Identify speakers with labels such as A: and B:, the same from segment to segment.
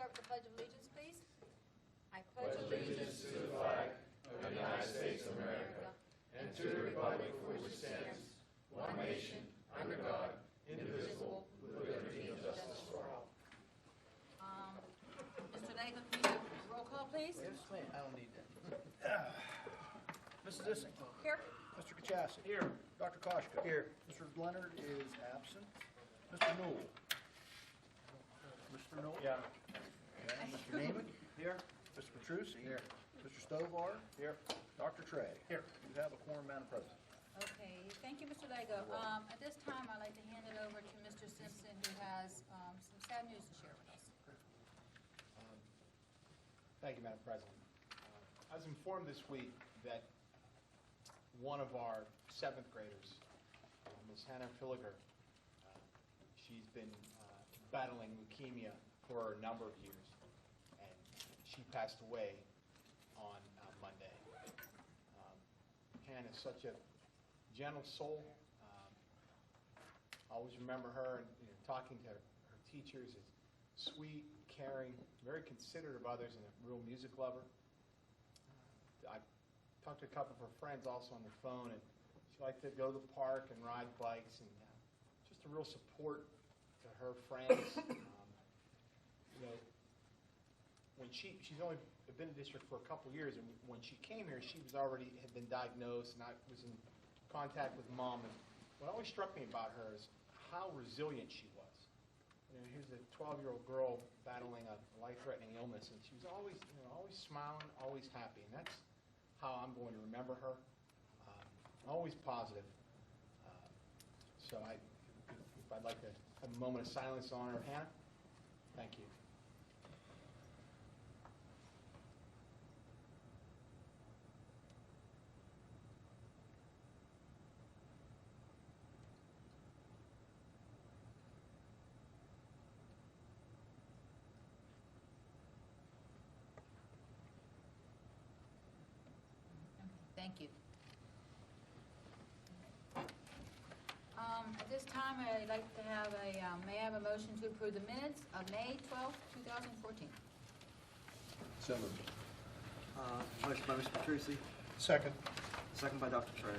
A: start with the Pledge of Allegiance, please. I
B: pledge allegiance to the flag of the United States of America and to the republic for which it stands, one nation, under God, indivisible, with liberty and justice for all.
A: Mr. Nagle, can you do a roll call, please?
C: Yes, ma'am. I don't need that. Mrs. Dissing.
A: Here.
C: Mr. Kachasik. Here. Dr. Koshko. Here. Mr. Leonard is absent. Mr. Newell. Mr. Newell? Yeah. Okay. Mr. Neiman? Here. Mr. Petrucci? Here. Mr. Stovar? Here. Dr. Trey? Here. You have a quorum, Madam President.
A: Okay, thank you, Mr. Lego. At this time, I'd like to hand it over to Mr. Simpson, who has some sad news to share with us.
D: Thank you, Madam President. I was informed this week that one of our 7th graders, Ms. Hannah Filliger, she's been battling leukemia for a number of years, and she passed away on Monday. Hannah is such a gentle soul. I always remember her and talking to her teachers is sweet, caring, very considerate of others, and a real music lover. I talked to a couple of her friends also on the phone, and she liked to go to the park and ride bikes, and just a real support to her friends. When she's only been in the district for a couple of years, and when she came here, she was had been diagnosed, and I was in contact with Mom. And what always struck me about her is how resilient she was. Here's a 12-year-old girl battling a life-threatening illness, and she was always, always smiling, always happy, and that's how I'm going to remember her. Always positive. So if I'd like to have a moment of silence in honor of Hannah. Thank you.
A: Thank you. At this time, I'd like to have may I have a motion to approve the minutes of May 12th, 2014?
C: So moved.
E: Motion by Mr. Petrucci,
C: Second.
E: second by Dr. Trey.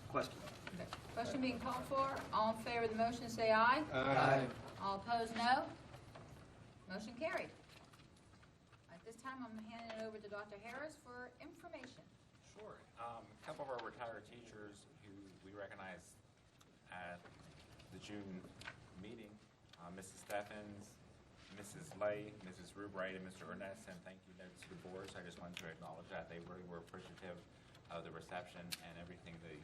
E: Question.
A: Okay. Question being called for. All in favor of the motion, say aye.
C: Aye.
A: All opposed, no. Motion carried. At this time, I'm handing it over to Dr. Harris for information.
F: Sure. A couple of our retired teachers who we recognized at the June meeting, Mrs. Steffens, Mrs. Lay, Mrs. Rubright, and Mr. Ernest, and thank you notes to the board. So I just wanted to acknowledge that they really were appreciative of the reception and everything we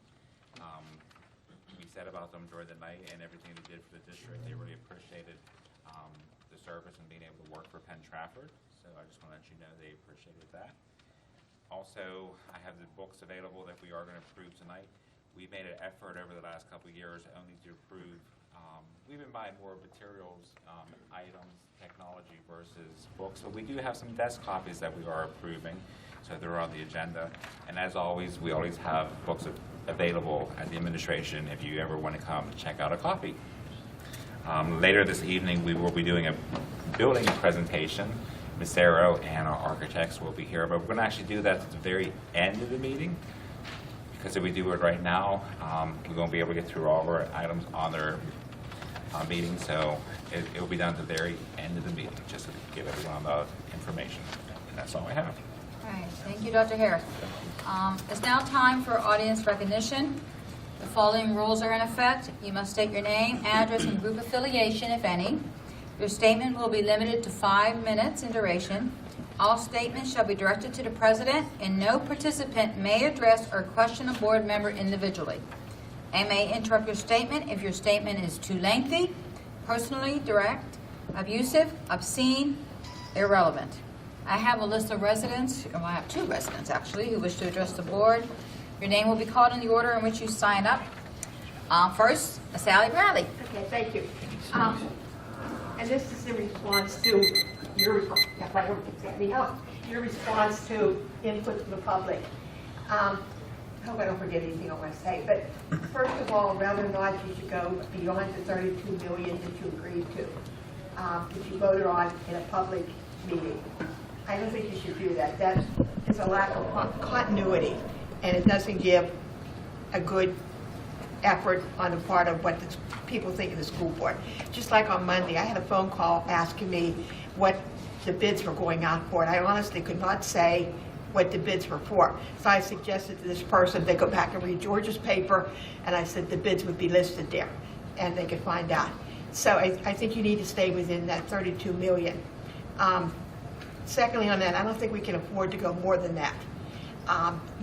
F: said about them during the night and everything they did for the district. They really appreciated the service and being able to work for Penn Trafford. So I just want to let you know they appreciated that. Also, I have the books available that we are going to approve tonight. We've made an effort over the last couple of years only to approve. We've been buying more materials, items, technology versus books. So we do have some desk copies that we are approving. So they're on the agenda. And as always, we always have books available at the administration if you ever want to come check out a copy. Later this evening, we will be doing a building presentation. Ms. Arrow and our architects will be here, but we're going to actually do that at the very end of the meeting, because if we do it right now, we won't be able to get through all of our items on their meeting, so it will be done at the very end of the meeting, just to give everyone the information. And that's all I have.
A: All right, thank you, Dr. Harris. It's now time for audience recognition. The following rules are in effect. You must state your name, address, and group affiliation, if any. Your statement will be limited to 5 minutes in duration. All statements shall be directed to the President, and no participant may address or question a board member individually. I may interrupt your statement if your statement is too lengthy, personally direct, abusive, obscene, irrelevant. I have a list of residents, well, I have 2 residents actually, who wish to address the board. Your name will be called in the order in which you sign up. First, Sally Bradley.
G: Okay, thank you. And this is in response to your response to input from the public. hope I don't forget anything I want to say, but first of all, whether or not you should go beyond the 32 million that you agreed to, that you voted on in a public meeting. I don't think you should do that. That is a lack of continuity, and it doesn't give a good effort on the part of what the people think of the school board. Just like on Monday, I had a phone call asking me what the bids were going out for, and I honestly could not say what the bids were for. So I suggested to this person they go back and read George's paper, and I said the bids would be listed there, and they could find out. So I think you need to stay within that 32 million. Secondly on that, I don't think we can afford to go more than that.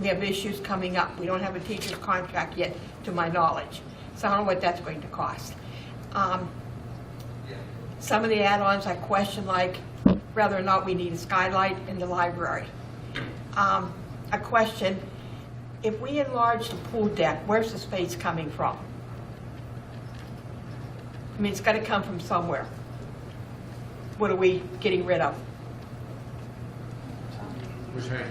G: We have issues coming up. We don't have a teacher's contract yet, to my knowledge. So I don't know what that's going to cost. Some of the add-ons I question, like whether or not we need a skylight in the library. A question, if we enlarge the pool deck, where's the space coming from? I mean, it's got to come from somewhere. What are we getting rid of?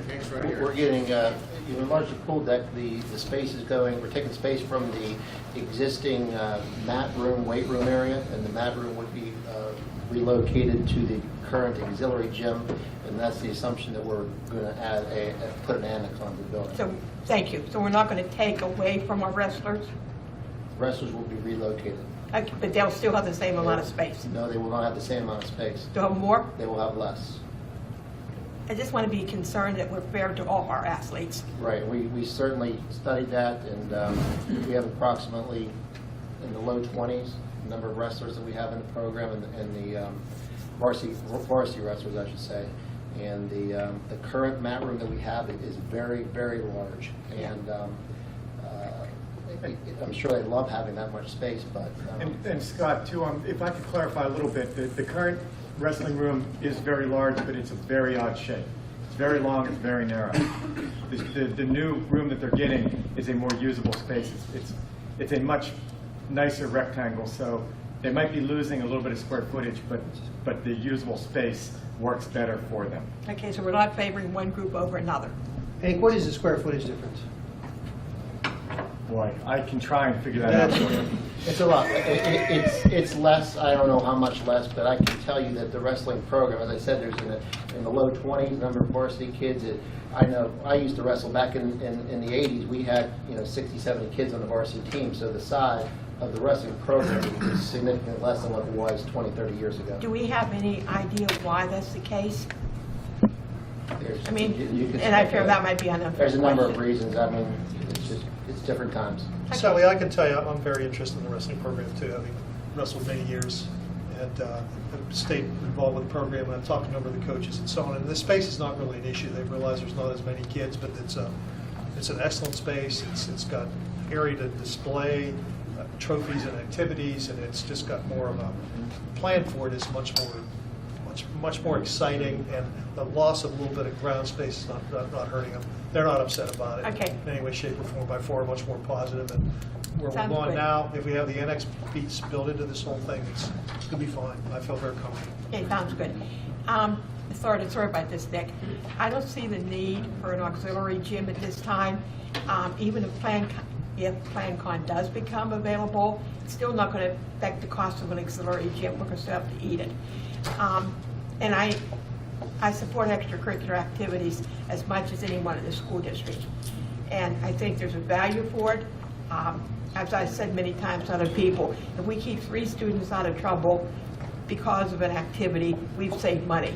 B: Thanks, right here.
H: We're getting, you enlarge the pool deck, the space is going, we're taking space from the existing mat room, weight room area, and the mat room would be relocated to the current auxiliary gym, and that's the assumption that we're going to put an annex on the building.
G: So, thank you. So we're not going to take away from our wrestlers?
H: Wrestlers will be relocated.
G: Okay, but they'll still have the same amount of space?
H: No, they will not have the same amount of space.
G: They'll have more?
H: They will have less.
G: I just want to be concerned that we're fair to all our athletes.
H: Right, we certainly studied that, and we have approximately in the low 20s, the number of wrestlers that we have in the program, and the varsity wrestlers, I should say. And the current mat room that we have is very, very large. And I'm sure they love having that much space, but...
I: And Scott, too, if I could clarify a little bit, the current wrestling room is very large, but it's a very odd shape. It's very long, it's very narrow. The new room that they're getting is a more usable space. It's a much nicer rectangle, so they might be losing a little bit of square footage, but the usable space works better for them.
G: Okay, so we're not favoring one group over another.
C: Hank, what is the square footage difference?
I: Boy, I can try and figure that out for you.
H: It's a lot. It's less, I don't know how much less, but I can tell you that the wrestling program, as I said, there's in the low 20s number of varsity kids. I know I used to wrestle back in the 80s. We had 60, 70 kids on the varsity team, so the size of the wrestling program is significantly less than what it was 20, 30 years ago.
G: Do we have any idea why that's the case?
H: There's-
G: I mean,
H: you can
G: and I fear
H: speculate.
G: that might be an unfair
H: There's a number of
G: question.
H: reasons. I mean, it's different times.
J: Sally, I can tell you, I'm very interested in the wrestling program too, having wrestled many years and stayed involved with the program, and I've talked to a number of the coaches and so on. And the space is not really an issue. They realize there's not as many kids, but it's an excellent space. It's got area to display trophies and activities, and it's just got more of a plan for it. Is much more exciting, and the loss of a little bit of ground space is not hurting them. They're not upset about it
G: Okay.
J: in any way, shape, or form. By far, much more positive. And where
G: Sounds
J: we're going
G: good.
J: now, if we have the annex piece built into this whole thing, it's going to be fine. I feel very comfortable.
G: Okay, sounds good. Sorry about this, Nick. I don't see the need for an auxiliary gym at this time. Even if PlanCon does become available, it's still not going to affect the cost of an auxiliary gym. We're going to still have to eat it. And I support extracurricular activities as much as anyone in the school district. And I think there's a value for it. As I said many times to other people, if we keep 3 students out of trouble because of an activity, we've saved money.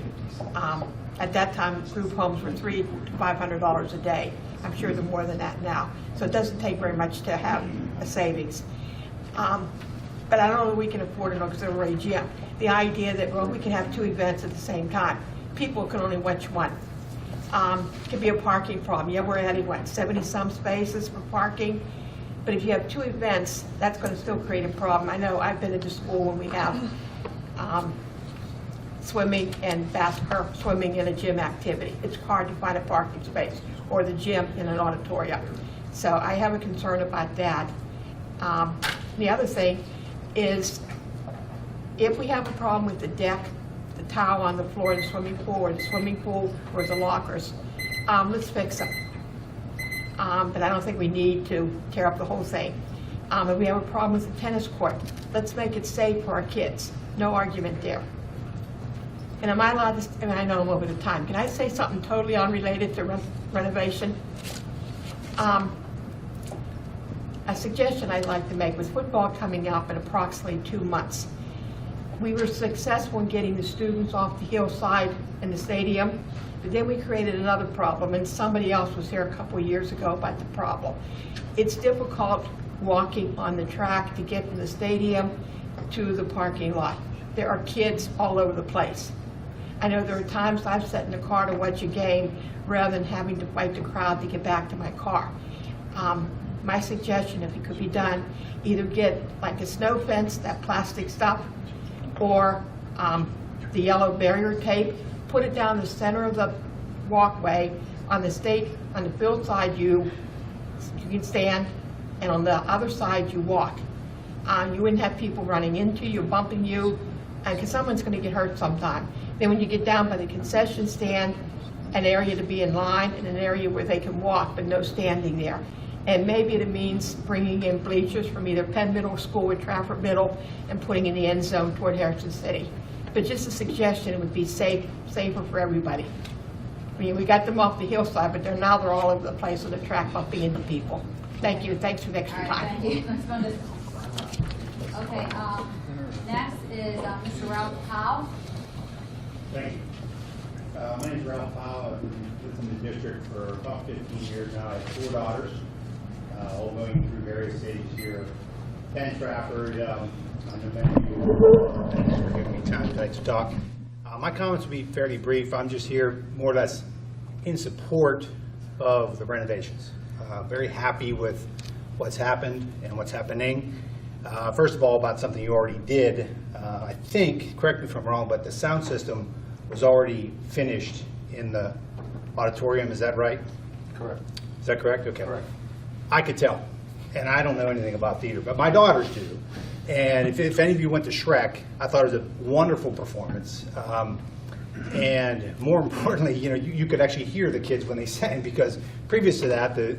G: At that time, group homes were $300 to $500 a day. I'm sure they're more than that now. So it doesn't take very much to have a savings. But I don't know that we can afford an auxiliary gym. The idea that, well, we can have 2 events at the same time. People can only watch one. Could be a parking problem. Yeah, we're adding, 70-some spaces for parking? But if you have 2 events, that's going to still create a problem. I know I've been into school when we have swimming and swimming in a gym activity. It's hard to find a parking space, or the gym in an auditorium. So I have a concern about that. The other thing is, if we have a problem with the deck, the tile on the floor of the swimming pool, or the swimming pool, or the lockers, let's fix them. but I don't think we need to tear up the whole thing. And we have a problem with the tennis court. Let's make it safe for our kids. No argument there. And am I allowed to, and I know I'm over the time, can I say something totally unrelated to renovation? A suggestion I'd like to make, with football coming up in approximately 2 months, we were successful in getting the students off the hillside in the stadium, but then we created another problem, and somebody else was here a couple of years ago about the problem. It's difficult walking on the track to get from the stadium to the parking lot. There are kids all over the place. I know there are times I've sat in the car to watch a game rather than having to fight the crowd to get back to my car. My suggestion, if it could be done, either get like a snow fence, that plastic stuff, or the yellow barrier tape, put it down the center of the walkway. On the field side, you can stand, and on the other side, you walk. You wouldn't have people running into you, bumping you, because someone's going to get hurt sometime. Then when you get down by the concession stand, an area to be in line and an area where they can walk, but no standing there. And maybe it means bringing in bleachers from either Penn Middle School or Trafford Middle and putting in the end zone toward Harrison City. But just a suggestion, it would be safer for everybody. I mean, we got them off the hillside, but they're all over the place on the track bumping into people. Thank you. Thanks for the extra
A: All right,
G: time.
A: thank you. Let's go on this one. Okay, next is Mr. Ralph Powell.
K: Thank you. My name is Ralph Powell. I've lived in the district for about 15 years now. I have 4 daughters, all going through various stages here. Penn, Trafford, I'm the venue. Thanks for giving me time tonight to talk. My comments will be fairly brief. I'm just here more or less in support of the renovations. Very happy with what's happened and what's happening. First of all, about something you already did. I think, correct me if I'm wrong, but the sound system was already finished in the auditorium. Is that right?
C: Correct.
K: Is that correct? Okay.
C: Correct.
K: I could tell, and I don't know anything about theater, but my daughters do. And if any of you went to Shrek, I thought it was a wonderful performance. And more importantly, you could actually hear the kids when they sang, because previous to that, the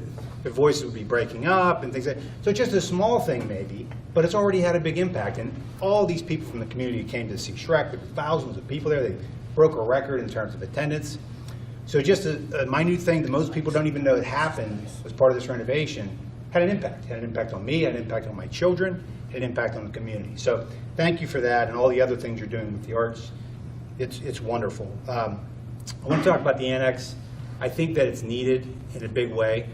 K: voices would be breaking up and things like that. So just a small thing maybe, but it's already had a big impact. And all these people from the community came to see Shrek. There were thousands of people there. They broke a record in terms of attendance. So just a minute thing that most people don't even know that happened as part of this renovation had an impact. It had an impact on me, had an impact on my children, had an impact on the community. So thank you for that and all the other things you're doing with the arts. It's wonderful. I want to talk about the annex. I think that it's needed in a big way.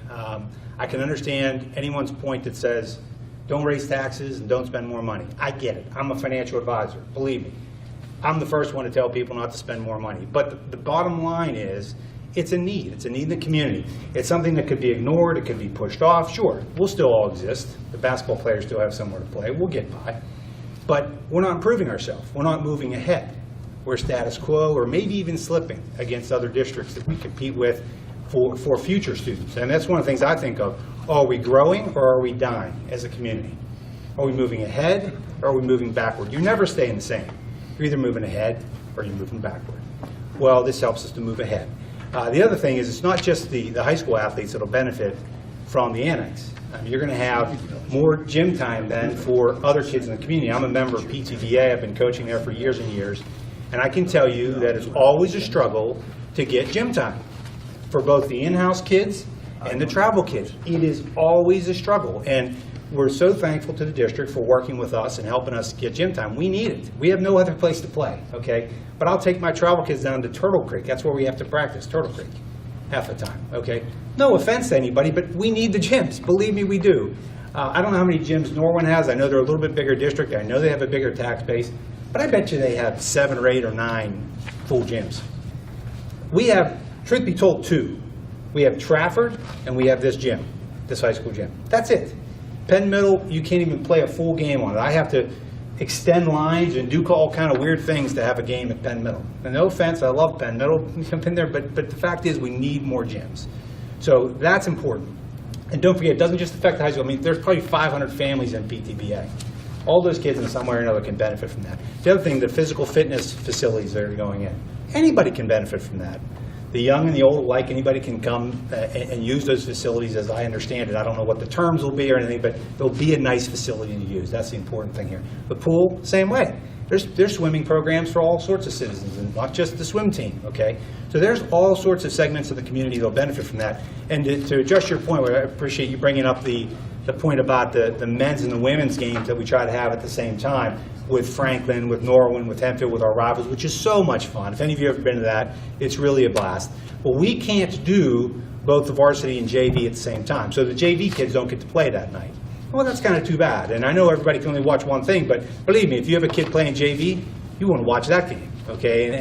K: I can understand anyone's point that says, don't raise taxes and don't spend more money. I get it. I'm a financial advisor, believe me. I'm the first one to tell people not to spend more money. But the bottom line is, it's a need. It's a need in the community. It's something that could be ignored. It could be pushed off. Sure, we'll still all exist. The basketball players still have somewhere to play. We'll get by. But we're not improving ourselves. We're not moving ahead. We're status quo, or maybe even slipping against other districts that we compete with for future students. And that's one of the things I think of. Are we growing or are we dying as a community? Are we moving ahead or are we moving backward? You're never staying the same. You're either moving ahead or you're moving backward. Well, this helps us to move ahead. The other thing is, it's not just the high school athletes that will benefit from the annex. You're going to have more gym time then for other kids in the community. I'm a member of PTDA. I've been coaching there for years and years. And I can tell you that it's always a struggle to get gym time for both the in-house kids and the travel kids. It is always a struggle. And we're so thankful to the district for working with us and helping us get gym time. We need it. We have no other place to play, okay? But I'll take my travel kids down to Turtle Creek. That's where we have to practice, Turtle Creek, half the time, okay? No offense to anybody, but we need the gyms. Believe me, we do. I don't know how many gyms Norwin has. I know they're a little bit bigger district. I know they have a bigger tax base. But I bet you they have 7 or 8 or 9 full gyms. We have, truth be told, 2. We have Trafford and we have this gym, this high school gym. That's it. Penn Middle, you can't even play a full game on it. I have to extend lines and do all kind of weird things to have a game at Penn Middle. And no offense, I love Penn Middle. I've been there, but the fact is we need more gyms. So that's important. And don't forget, it doesn't just affect the high school. I mean, there's probably 500 families in PTBA. All those kids in some way or another can benefit from that. The other thing, the physical fitness facilities that are going in. Anybody can benefit from that. The young and the old alike, anybody can come and use those facilities as I understand it. I don't know what the terms will be or anything, but there'll be a nice facility to use. That's the important thing here. The pool, same way. There's swimming programs for all sorts of citizens, and not just the swim team, okay? So there's all sorts of segments of the community that'll benefit from that. And to address your point, I appreciate you bringing up the point about the men's and the women's games that we try to have at the same time with Franklin, with Norwin, with Hemphill, with our rivals, which is so much fun. If any of you have ever been to that, it's really a blast. Well, we can't do both the varsity and JV at the same time, so the JV kids don't get to play that night. Well, that's kind of too bad, and I know everybody can only watch one thing, but believe me, if you have a kid playing JV, you want to watch that game, okay?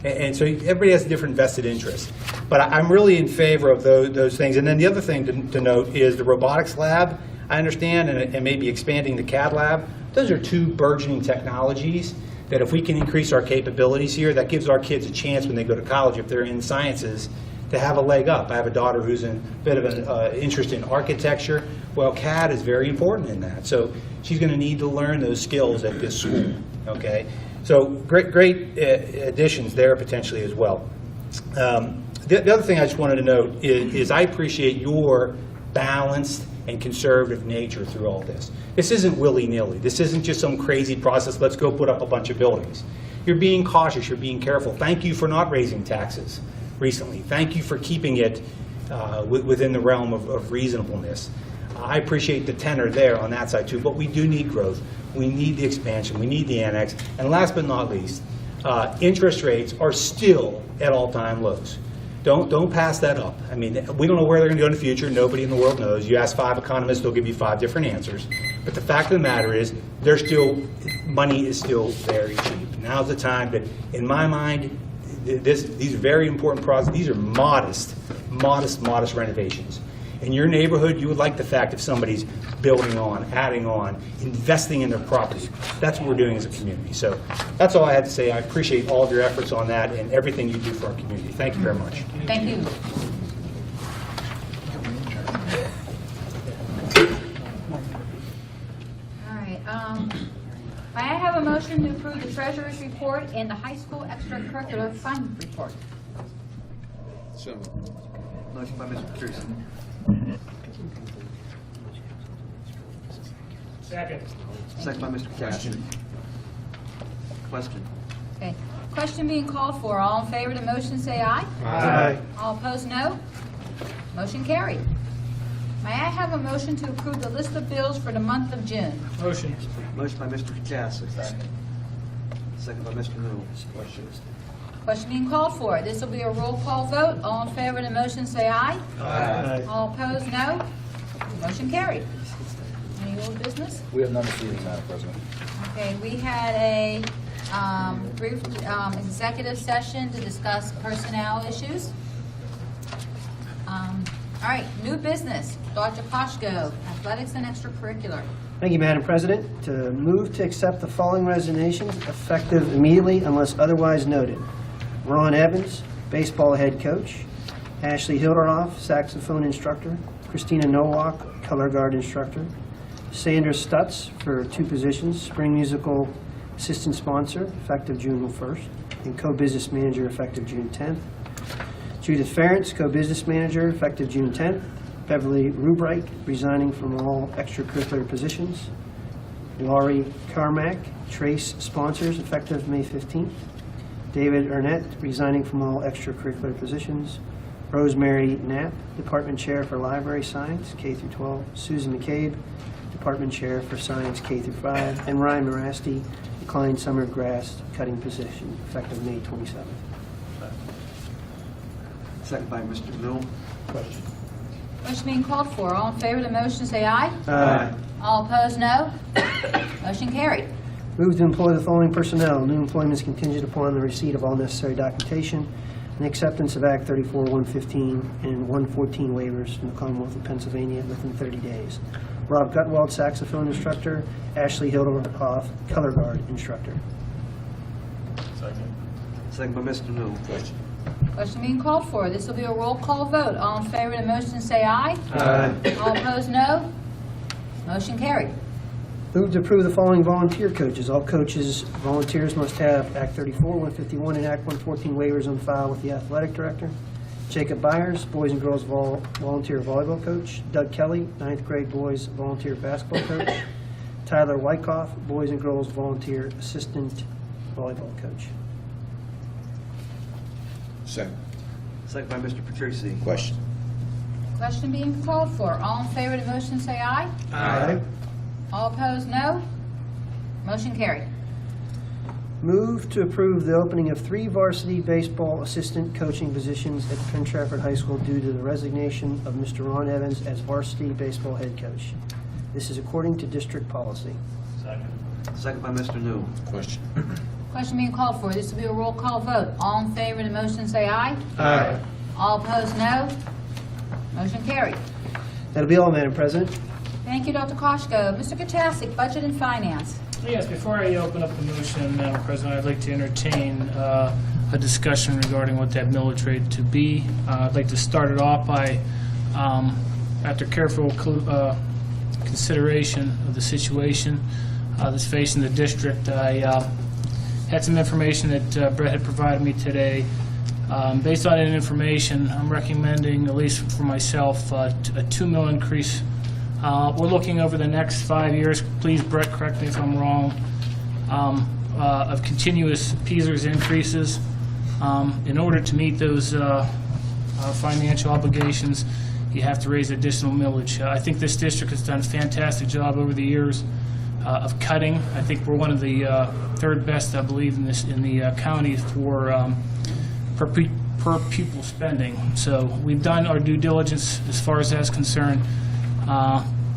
K: And so everybody has a different vested interest. But I'm really in favor of those things. And then the other thing to note is the robotics lab, I understand, and maybe expanding the CAD lab. Those are two burgeoning technologies that if we can increase our capabilities here, that gives our kids a chance when they go to college, if they're in sciences, to have a leg up. I have a daughter who's in a bit of an interest in architecture. Well, CAD is very important in that. So she's going to need to learn those skills at this school, okay? So great additions there potentially as well. The other thing I just wanted to note is I appreciate your balanced and conservative nature through all this. This isn't willy-nilly. This isn't just some crazy process, let's go put up a bunch of buildings. You're being cautious, you're being careful. Thank you for not raising taxes recently. Thank you for keeping it within the realm of reasonableness. I appreciate the tenor there on that side too, but we do need growth. We need the expansion, we need the annex, and last but not least, interest rates are still at all-time lows. Don't pass that up. I mean, we don't know where they're going to go in the future. Nobody in the world knows. You ask 5 economists, they'll give you 5 different answers. But the fact of the matter is, money is still very cheap. Now's the time that, in my mind, these are very important projects. These are modest renovations. In your neighborhood, you would like the fact if somebody's building on, adding on, investing in their property. That's what we're doing as a community. So that's all I had to say. I appreciate all of your efforts on that and everything you do for our community. Thank you very much.
A: Thank you. All right. May I have a motion to approve the treasurer's report and the high school extracurricular fund report?
E: Motion by Mr. Petrucci. Second by Mr. Cassidy. Question.
A: Okay. Question being called for. All in favor of the motion say aye.
I: Aye.
A: All opposed, no. Motion carried. May I have a motion to approve the list of bills for the month of June?
I: Motion.
E: Motion by Mr. Cassidy. Second by Mr. Newell.
A: Question being called for. This will be a roll call vote. All in favor of the motion say aye.
I: Aye.
A: All opposed, no. Motion carried. Any old business?
C: We have none this evening, Madam President.
A: Okay, we had a brief executive session to discuss personnel issues. All right, new business. Dr. Koshko, athletics and extracurricular.
L: Thank you, Madam President. To move to accept the following resignations effective immediately unless otherwise noted. Ron Evans, baseball head coach. Ashley Hilderoff, saxophone instructor. Christina Nowak, color guard instructor. Sandra Stutz for 2 positions, spring musical assistant sponsor, effective June 1st, and co-business manager, effective June 10th. Judith Ferentz, co-business manager, effective June 10th. Beverly Rubright, resigning from all extracurricular positions. Laurie Carmack, Trace sponsors, effective May 15th. David Arnett, resigning from all extracurricular positions. Rosemary Knapp, department chair for library science, K through 12. Susan McCabe, department chair for science, K through 5. And Ryan Morasti, declined summer grass cutting position, effective May 27th.
E: Second by Mr. Newell.
A: Motion being called for. All in favor of the motion say aye.
L: Aye.
A: All opposed, no. Motion carried.
L: Move to employ the following personnel. New employment is contingent upon the receipt of all necessary documentation and acceptance of Act 34-115 and 114 waivers from the Commonwealth of Pennsylvania within 30 days. Rob Gutwald, saxophone instructor. Ashley Hilderoff, color guard instructor.
E: Second by Mr. Newell.
A: Question being called for. This will be a roll call vote. All in favor of the motion say aye.
L: Aye.
A: All opposed, no. Motion carried.
L: Move to approve the following volunteer coaches. All coaches, volunteers must have Act 34, 151, and Act 114 waivers on file with the athletic director. Jacob Byers, boys and girls volunteer volleyball coach. Doug Kelly, 9th grade boys volunteer basketball coach. Tyler Wyckoff, boys and girls volunteer assistant volleyball coach.
B: Second.
E: Second by Mr. Petrucci.
B: Question.
A: Question being called for. All in favor of the motion, say aye.
L: Aye.
A: All opposed, no. Motion carried.
L: Move to approve the opening of 3 varsity baseball assistant coaching positions at Penn Trafford High School due to the resignation of Mr. Ron Evans as varsity baseball head coach. This is according to district policy.
E: Second by Mr. Newell.
B: Question.
A: Question being called for. This will be a roll call vote. All in favor of the motion, say aye.
L: Aye.
A: All opposed, no. Motion carried.
L: That'll be all, Madam President.
A: Thank you, Dr. Koshko. Mr. Katsasik, Budget and Finance.
M: Yes, before I open up the motion, Madam President, I'd like to entertain a discussion regarding what that millage rate to be. I'd like to start it off by, after careful consideration of the situation that's facing the district, I had some information that Brett had provided me today. Based on that information, I'm recommending, at least for myself, a $2 million increase. We're looking over the next 5 years, please, Brett, correct me if I'm wrong, of continuous PSERS increases. In order to meet those financial obligations, you have to raise additional millage. I think this district has done a fantastic job over the years of cutting. I think we're one of the third best, I believe, in the county for per pupil spending. So we've done our due diligence as far as that's concerned.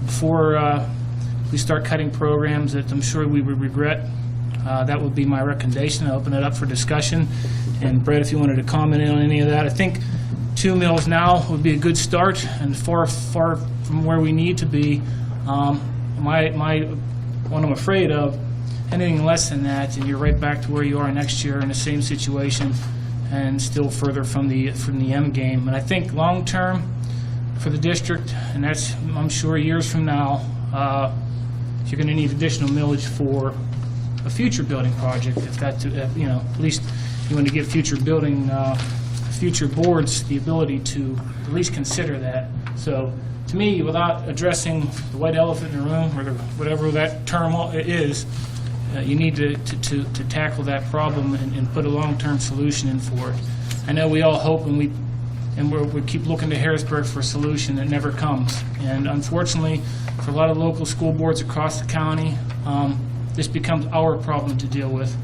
M: Before we start cutting programs that I'm sure we would regret, that would be my recommendation. I'll open it up for discussion. And Brett, if you wanted to comment in on any of that, I think 2 mills now would be a good start, and far from where we need to be. What I'm afraid of, anything less than that, and you're right back to where you are next year in the same situation, and still further from the end game. And I think long term for the district, and that's, I'm sure, years from now, you're going to need additional millage for a future building project. If that, at least you want to give future boards the ability to at least consider that. So, to me, without addressing the white elephant in the room, or whatever that term is, you need to tackle that problem and put a long-term solution in for it. I know we all hope and we keep looking to Harrisburg for a solution that never comes. And unfortunately, for a lot of local school boards across the county, this becomes our problem to deal with.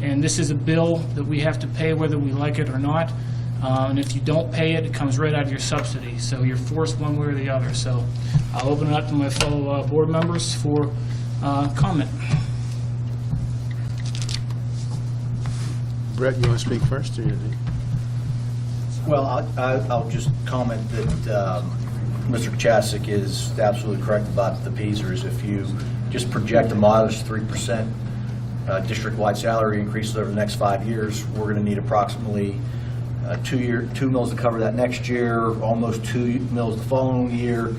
M: And this is a bill that we have to pay whether we like it or not. And if you don't pay it, it comes right out of your subsidy. So you're forced one way or the other. So I'll open it up to my fellow board members for comment.
B: Brett, you want to speak first? Or
C: Well, I'll just comment that Mr. Katsasik is absolutely correct about the PSERS. If you just project a modest 3% district-wide salary increases over the next 5 years, we're going to need approximately 2 mills to cover that next year, almost 2 mills the following year,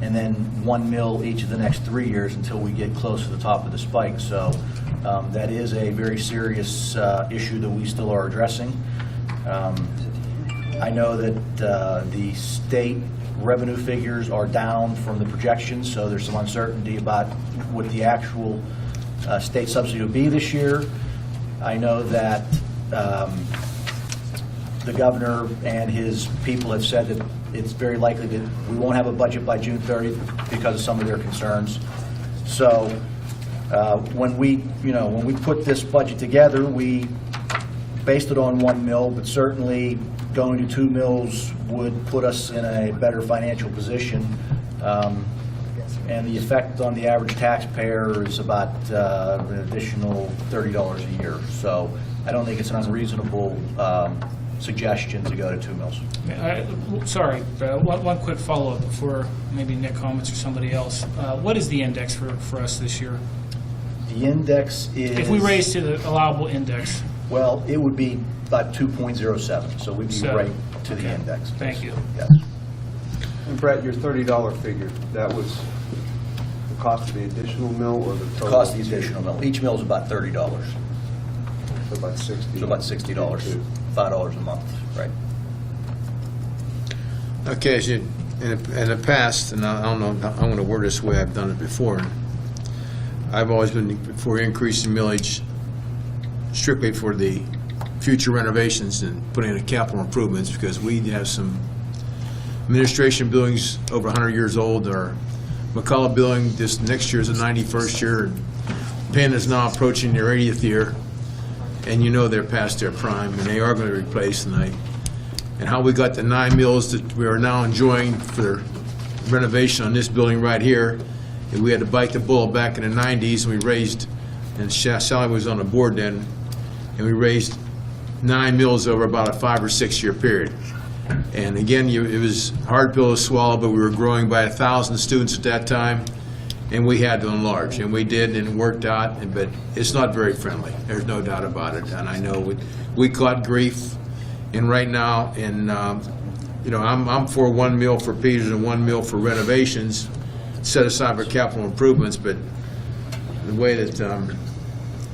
C: and then 1 mill each of the next 3 years until we get close to the top of the spike. So that is a very serious issue that we still are addressing. I know that the state revenue figures are down from the projections, so there's some uncertainty about what the actual state subsidy will be this year. I know that the governor and his people have said that it's very likely that we won't have a budget by June 30th because of some of their concerns. So when we put this budget together, we based it on 1 mill, but certainly going to 2 mills would put us in a better financial position. And the effect on the average taxpayer is about an additional $30 a year. So I don't think it's an unreasonable suggestion to go to 2 mills.
M: Sorry, one quick follow-up before maybe Nick comments or somebody else. What is the index for us this year?
C: The index is...
M: If we raise to the allowable index.
C: Well, it would be about 2.07, so we'd be right to the index.
M: Thank you.
C: Yes.
B: And Brett, your $30 figure, that was cost of the additional mill or the total?
C: Cost of the additional mill. Each mill is about $30.
B: So about 60.
C: So about $60, $5 a month, right?
N: Okay, as you, in the past, and I don't know, I'm going to word this the way I've done it before, I've always been for increasing millage strictly for the future renovations and putting in capital improvements, because we have some administration buildings over 100 years old. Our McCullough building, this next year is the 91st year, and Penn is now approaching their 80th year, and you know they're past their prime, and they are going to replace, and how we got the 9 mills that we are now enjoying for renovation on this building right here. And we had to bite the bullet back in the 90s, and we raised, and Sally was on the board then, and we raised 9 mills over about a 5 or 6 year period. And again, it was a hard pill to swallow, but we were growing by 1,000 students at that time, and we had to enlarge, and we did, and it worked out, but it's not very friendly. There's no doubt about it, and I know we caught grief. And right now, you know, I'm for 1 mill for Peters and 1 mill for renovations, set aside for capital improvements, but the way that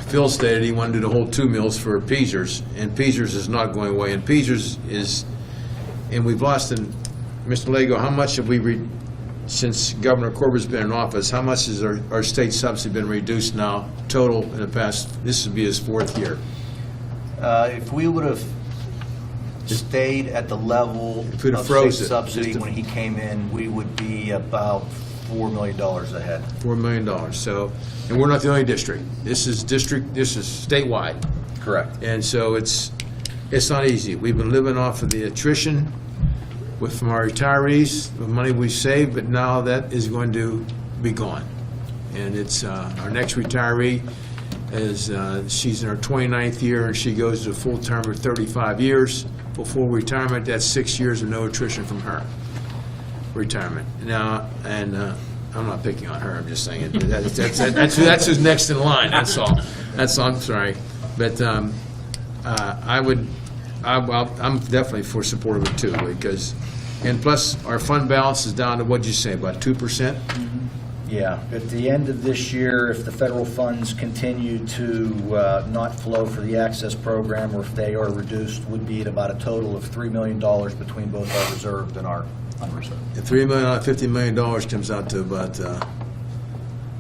N: Phil stated, he wanted to do the whole 2 mills for Peters, and Peters is not going away, and Peters is, and we've lost, in Mr. Lego, how much have we, since Governor Corbett's been in office, how much has our state subsidy been reduced now, total in the past, this would be his 4th year?
C: If we would have stayed at the level
N: If we'd have
C: of
N: froze
C: state
N: it,
C: subsidy
N: just to-
C: when he came in, we would be about $4 million ahead.
N: $4 million. So, and we're not the only district. This is statewide.
C: Correct.
N: And so it's not easy. We've been living off of the attrition from our retirees, the money we saved, but now that is going to be gone. And it's our next retiree is she's in her 29th year, and she goes to a full term of 35 years. For full retirement, that's 6 years of no attrition from her retirement. Now, and I'm not picking on her. I'm just saying that's who's next in line. That's all. That's all. I'm sorry, but I'm definitely for support of it too, because, and plus our fund balance is down to, what'd you say, about 2%?
C: Yeah, at the end of this year, if the federal funds continue to not flow for the access program, or if they are reduced, would be at about a total of $3 million between both our reserved and our unreserved.
N: $3 million out of $50 million comes out to about,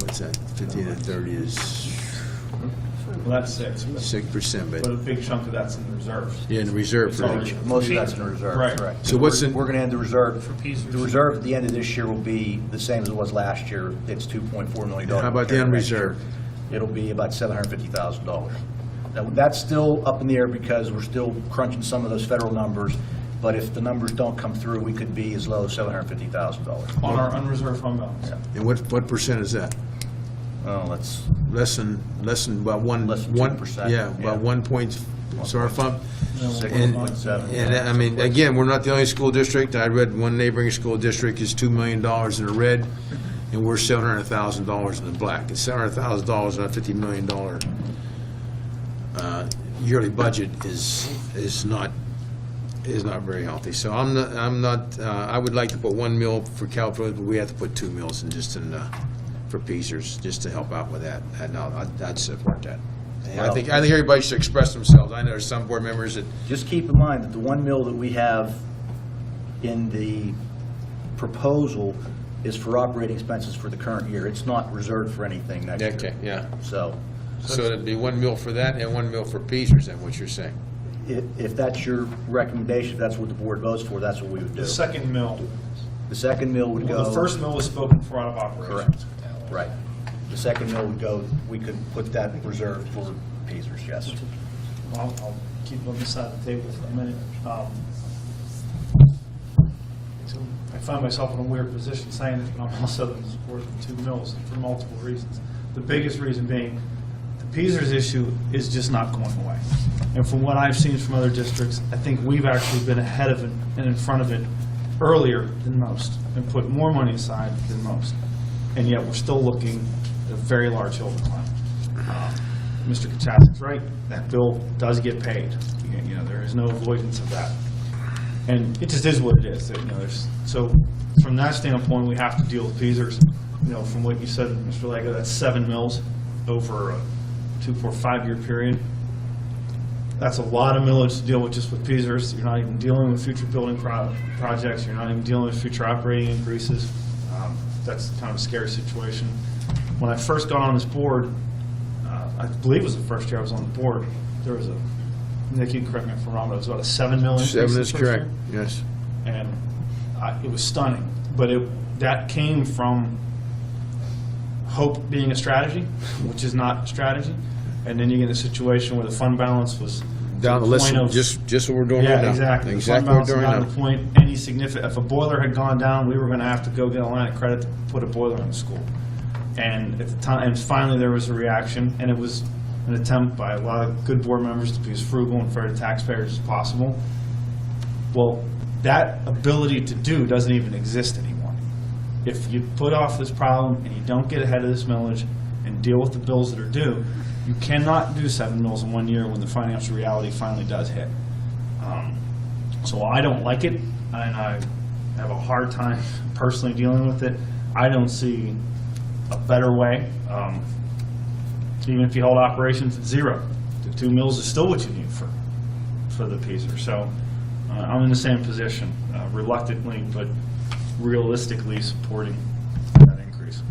N: what's that, 15 to 30 is
O: Well, that's 6%.
N: 6%,
O: But a big chunk of that's in the reserves.
N: yeah, in reserve for each.
C: Most of that's in reserve,
O: Right.
C: correct.
N: So what's in-
C: We're going to end the reserve.
M: Peters.
C: The reserve at the end of this year will be the same as it was last year. It's $2.4 million.
N: How about the unreserved?
C: It'll be about $750,000. Now, that's still up in the air because we're still crunching some of those federal numbers, but if the numbers don't come through, we could be as low as $750,000.
O: On our unreserved fund balance.
N: And what percent is that?
C: Oh, let's,
N: Less than about one.
C: Less than 2%,
N: Yeah, about
C: yeah.
N: 1 point, so our fund.
C: 6.7.
N: And I mean, again, we're not the only school district. I read one neighboring school district is $2 million in the red, and we're $700,000 in the black. It's $700,000 on a $50 million yearly budget is not very healthy. So I'm not. I would like to put 1 mill for California, but we have to put 2 mills for Peters just to help out with that. And I'd support that. And I think everybody should express themselves. I know there's some board members that.
C: Just keep in mind that the 1 mill that we have in the proposal is for operating expenses for the current year. It's not reserved for anything next year.
N: Okay, yeah.
C: So
N: So it'd be 1 mill for that and 1 mill for Peters, then, what you're saying?
C: if that's your recommendation, if that's what the board votes for, that's what we would do.
O: The second mill,
C: The second mill would go.
O: well, the first mill was spoken for out of operations.
C: Correct, right. The second mill would go, we could put that reserved for Peters, yes.
O: I'll keep it on this side of the table for a minute. So I find myself in a weird position saying it, but I'm also in support of the 2 mills for multiple reasons. The biggest reason being, the Peters issue is just not going away. And from what I've seen from other districts, I think we've actually been ahead of it and in front of it earlier than most, and put more money aside than most. And yet, we're still looking at a very large hill to climb. Mr. Kachassik's right, that bill does get paid. You know, there is no avoidance of that. And it just is what it is. You know, so from that standpoint, we have to deal with Peters. from what you said, Mr. Lego, that's 7 mills over a 2, 4, 5-year period. That's a lot of millage to deal with just with PTSD. You're not even dealing with future building projects. You're not even dealing with future operating increases. That's kind of a scary situation. When I first got on this board, I believe it was the first year I was on the board, there was a, Nick, you can correct me if I'm wrong, but it was about a 7 mil increase.
N: 7
O: the
N: is
O: first
N: correct,
O: year.
N: yes.
O: And it was stunning. But that came from hope being a strategy, which is not a strategy. And then you get a situation where the fund balance was
N: Down the list,
O: point of-
N: just what we're doing right now.
O: Yeah, exactly. The fund
N: Exactly what
O: balance
N: we're
O: is
N: doing
O: not
N: now.
O: the point any significant. If a boiler had gone down, we were going to have to go get a line of credit to put a boiler in the school. And at the time, and finally there was a reaction, and it was an attempt by a lot of good board members to be as frugal and fair to taxpayers as possible. Well, that ability to do doesn't even exist anymore. If you put off this problem and you don't get ahead of this millage and deal with the bills that are due, you cannot do 7 mills in 1 year when the financial reality finally does hit. So I don't like it, and I have a hard time personally dealing with it. I don't see a better way. Even if you hold operations at 0, the 2 mills is still what you need for the PTSD. So I'm in the same position, reluctantly but realistically supporting that increase.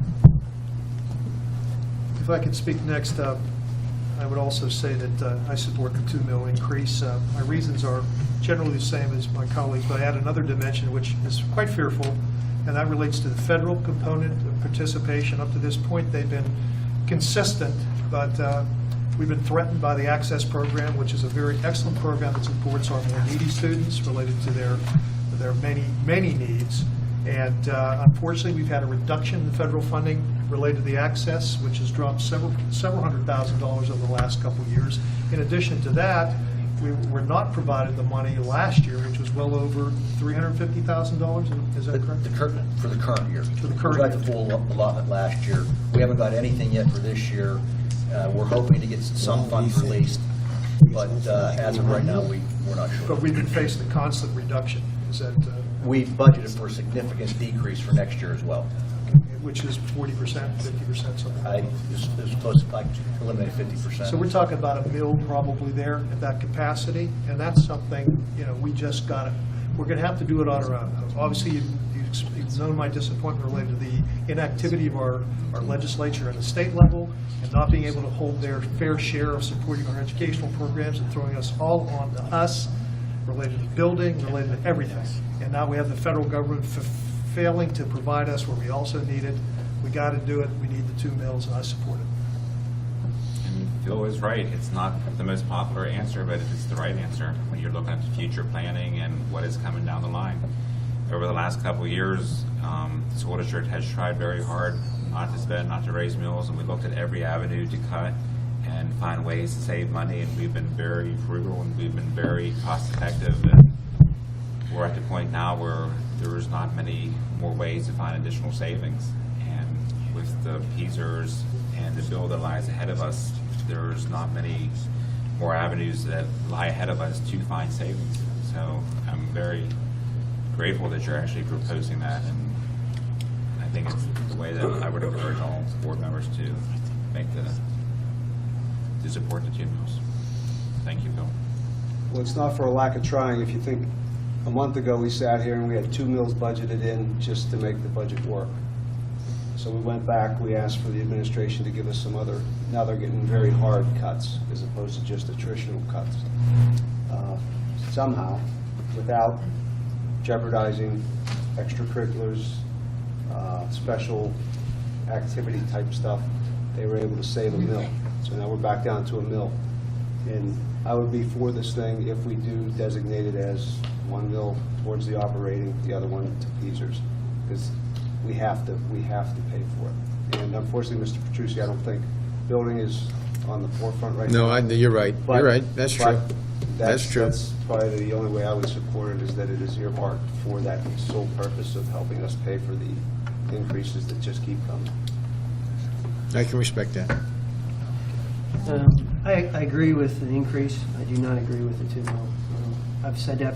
J: If I could speak next, I would also say that I support the 2 mil increase. My reasons are generally the same as my colleagues, but I add another dimension which is quite fearful, and that relates to the federal component of participation. Up to this point, they've been consistent, but we've been threatened by the Access Program, which is a very excellent program that supports our more needy students related to their many, many needs. And unfortunately, we've had a reduction in federal funding related to the Access, which has dropped several $100,000 over the last couple of years. In addition to that, we were not provided the money last year, which was well over $350,000. Is that correct?
C: For the current year.
J: For the current
C: We got
J: year.
C: the full allotment last year. We haven't got anything yet for this year. We're hoping to get some funds released, but as of right now, we're not sure.
J: But we've been facing a constant reduction. Is that,
C: We budgeted for a significant decrease for next year as well.
J: which is 40%, 50%, something?
C: It was close to like eliminated 50%.
J: So we're talking about a mill probably there at that capacity, and that's something, we just got to, we're going to have to do it on our own. Obviously, you've known my disappointment related to the inactivity of our legislature at the state level and not being able to hold their fair share of supporting our educational programs and throwing us all on to us related to building, related to everything. And now we have the federal government failing to provide us where we also need it. We got to do it. We need the 2 mills, and I support it.
F: And Phil is right. It's not the most popular answer, but it's the right answer when you're looking at the future planning and what is coming down the line. Over the last couple of years, the school district has tried very hard not to spend, not to raise mills, and we looked at every avenue to cut and find ways to save money, and we've been very frugal and we've been very cost effective. And we're at the point now where there's not many more ways to find additional savings. And with the PTSD and the bill that lies ahead of us, there's not many more avenues that lie ahead of us to find savings. So I'm very grateful that you're actually proposing that, and I think it's the way that I would encourage all board members to make to support the 2 mills. Thank you, Bill.
E: Well, it's not for a lack of trying. If you think, a month ago, we sat here and we had 2 mills budgeted in just to make the budget work. So we went back, we asked for the administration to give us some other, now they're getting very hard cuts as opposed to just attritional cuts. Somehow, without jeopardizing extracurriculars, special activity type stuff, they were able to save a mill. So now we're back down to a mill. And I would be for this thing if we do designate it as 1 mill towards the operating, the other one to PTSD, because we have to pay for it. And unfortunately, Mr. Petrucci, I don't think building is on the forefront right now.
N: No, you're right.
E: But-
N: You're right. That's true.
E: but
N: That's true.
E: That's probably the only way I would support it, is that it is earmarked for that sole purpose of helping us pay for the increases that just keep coming.
N: I can respect that.
L: I agree with the increase. I do not agree with the 2 mil. I've said that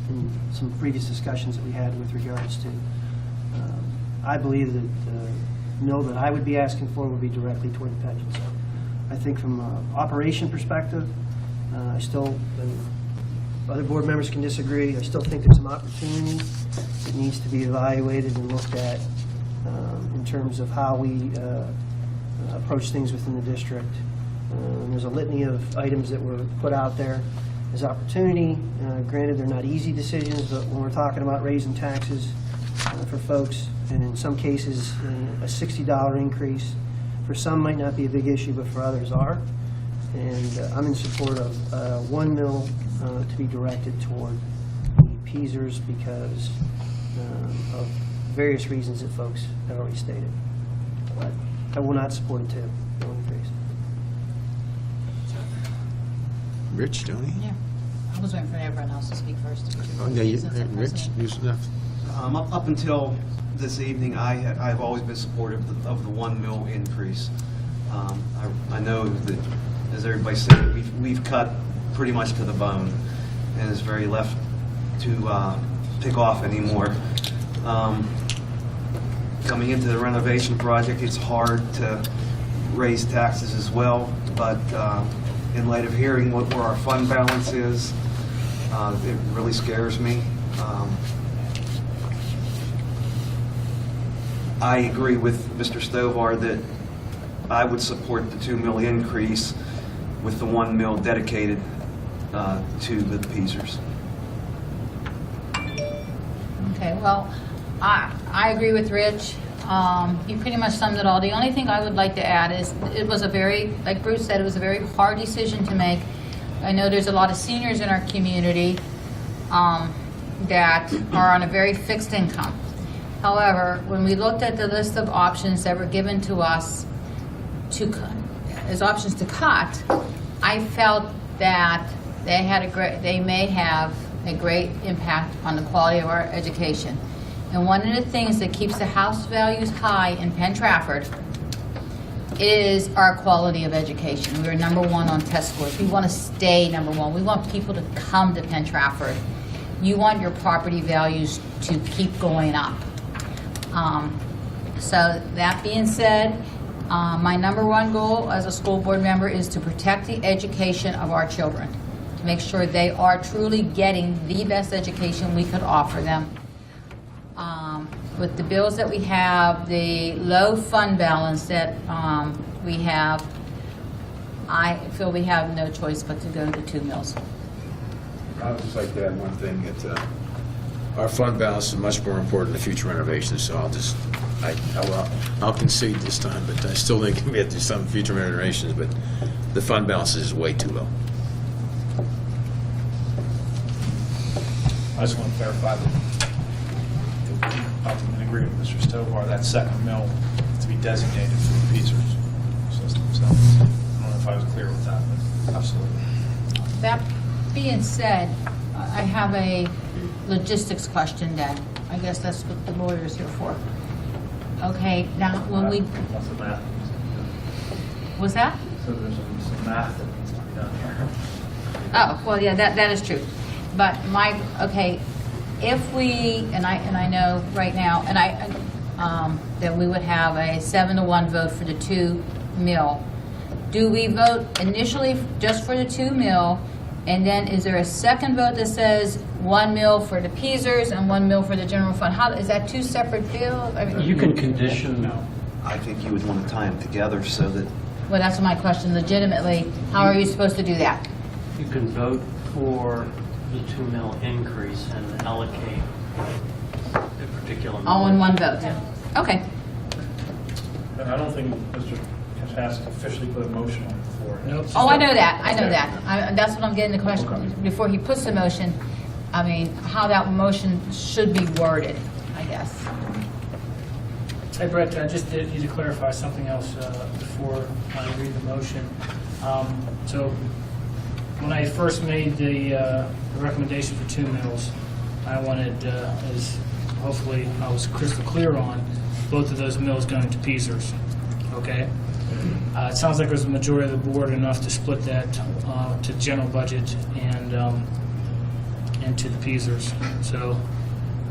L: in some previous discussions that we had with regards to, I believe that the mill that I would be asking for would be directly toward the pension. So I think from an operation perspective, I still, and other board members can disagree, I still think there's some opportunity that needs to be evaluated and looked at in terms of how we approach things within the district. There's a litany of items that were put out there as opportunity. Granted, they're not easy decisions, but when we're talking about raising taxes for folks, and in some cases, a $60 increase, for some might not be a big issue, but for others are. And I'm in support of 1 mil to be directed toward the Peasers because of various reasons that folks have already stated. But I will not support a 2 mil increase.
N: Rich, Tony?
A: Yeah. I was waiting for everyone else to speak first.
N: Oh, yeah,
A: Since I'm
N: Rich,
A: president.
N: you enough.
P: Up until this evening, I've always been supportive of the 1 mil increase. I know that, as everybody said, we've cut pretty much to the bone, and there's very left to pick off anymore. Coming into the renovation project, it's hard to raise taxes as well, but in light of hearing where our fund balance is, it really scares me. I agree with Mr. Stovar that I would support the 2 mil increase with the 1 mil dedicated to the Peasers.
A: Okay, well, I agree with Rich. You pretty much summed it all. The only thing I would like to add is it was a very, like Bruce said, it was a very hard decision to make. I know there's a lot of seniors in our community that are on a very fixed income. However, when we looked at the list of options that were given to us as options to cut, I felt that they may have a great impact on the quality of our education. And one of the things that keeps the house values high in Penn Trafford is our quality of education. We are #1 on test scores. We want to stay #1. We want people to come to Penn Trafford. You want your property values to keep going up. So that being said, my #1 goal as a school board member is to protect the education of our children, to make sure they are truly getting the best education we could offer them. With the bills that we have, the low fund balance that we have, I feel we have no choice but to go to 2 mils.
N: I would just like to add one thing, that our fund balance is much more important than future renovations, so I'll concede this time, but I still think we have to do some future renovations, but the fund balance is way too low.
O: I just want to clarify that I'm in agreement with Mr. Stovar, that 2nd mill to be designated for the Peasers system. So I don't know if I was clear with that, but absolutely.
A: That being said, I have a logistics question then. I guess that's what the lawyer's here for. Okay, now when we...
O: What's the math?
A: Was that?
O: So there's some math that needs to be done here.
A: Oh, well, yeah, that is true. But okay, if we, and I know right now, that we would have a 7-to-1 vote for the 2 mil. Do we vote initially just for the 2 mil, and then is there a second vote that says 1 mil for the Peasers and 1 mil for the general fund? How, is that 2 separate bills? I mean,
P: You can condition. I think you would want to tie them together so that.
A: well, that's my question. Legitimately, how are you supposed to do that?
Q: You can vote for the 2 mil increase and allocate a particular.
A: All in one vote? Okay.
O: And I don't think Mr. has officially put a motion on the floor.
M: Nope.
A: Oh, I know that, I know that. That's what I'm getting the question, before he puts the motion, I mean, how that motion should be worded, I guess.
M: Hey, Brett, I just need to clarify something else before I read the motion. So when I first made the recommendation for 2 mils, I wanted, as hopefully I was crystal clear on, both of those mills going to Peasers, okay? It sounds like there's a majority of the board enough to split that to general budget and to the Peasers. So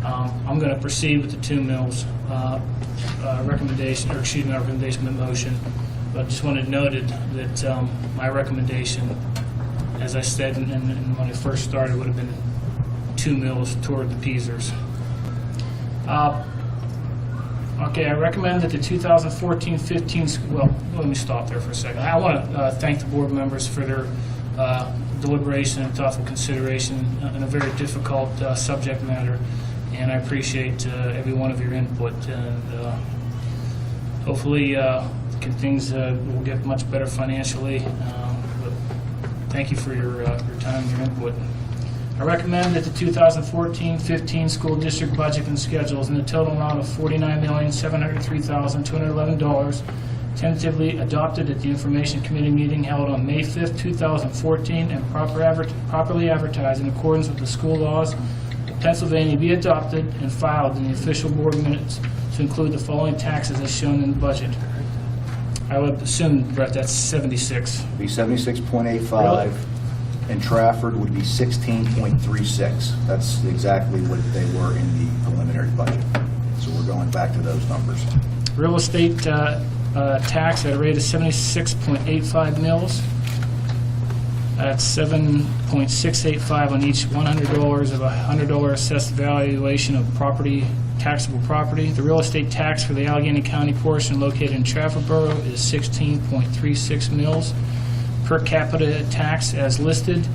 M: I'm going to proceed with the 2 mills recommendation, or excuse me, not recommendation, but motion. But I just wanted noted that my recommendation, as I said when I first started, would have been 2 mills toward the Peasers. Okay, I recommend that the 2014-15, well, let me stop there for a second. I want to thank the board members for their deliberation and thoughtful consideration in a very difficult subject matter, and I appreciate every one of your input, and hopefully things will get much better financially, but thank you for your time and your input. I recommend that the 2014-15 school district budget and schedules in the total amount of $49,703,211 tentatively adopted at the Information Committee meeting held on May 5th, 2014, and properly advertised in accordance with the school laws of Pennsylvania be adopted and filed in the official board minutes to include the following taxes as shown in the budget. I would assume, Brett, that's 76.
C: Be 76.85. And Trafford would be 16.36. That's exactly what they were in the preliminary budget. So we're going back to those numbers.
M: Real estate tax at a rate of 76.85 mils. That's 7.685 on each $100 of a $100 assessed valuation of property, taxable property. The real estate tax for the Allegheny County portion located in Trafford Borough is 16.36 mils. Per capita tax as listed,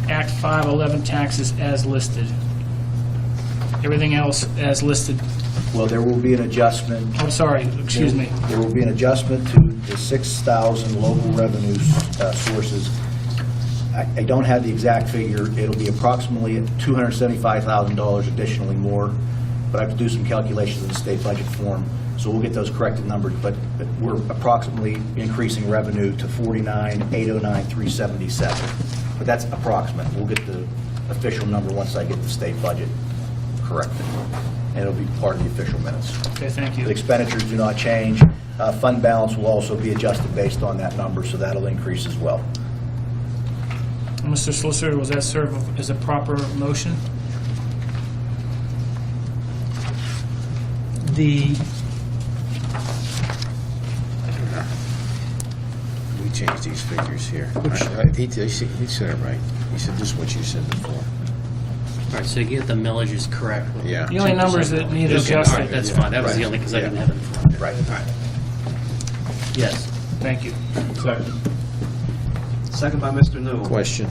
M: Act 511 taxes as listed. Everything else as listed.
C: Well, there will be an adjustment.
M: I'm sorry, excuse me.
C: There will be an adjustment to the 6,000 local revenue sources. I don't have the exact figure. It'll be approximately $275,000 additionally more, but I have to do some calculations in the state budget form. So we'll get those corrected numbers, but we're approximately increasing revenue to $49,809,377. But that's approximate. We'll get the official number once I get the state budget corrected, and it'll be part of the official minutes.
M: Okay, thank you.
C: The expenditures do not change. Fund balance will also be adjusted based on that number, so that'll increase as well.
M: Mr. Solicitor, was that served as a proper motion?
N: We changed these figures here. He said it right. He said this is what you said before.
Q: All right, so you get the millages correct.
N: Yeah.
M: The only numbers that need adjusted.
Q: All right, that's fine. That was the only, because I didn't have it in front of me.
C: Right.
Q: All right. Yes.
M: Thank you.
P: Second by Mr. Newell.
N: Question.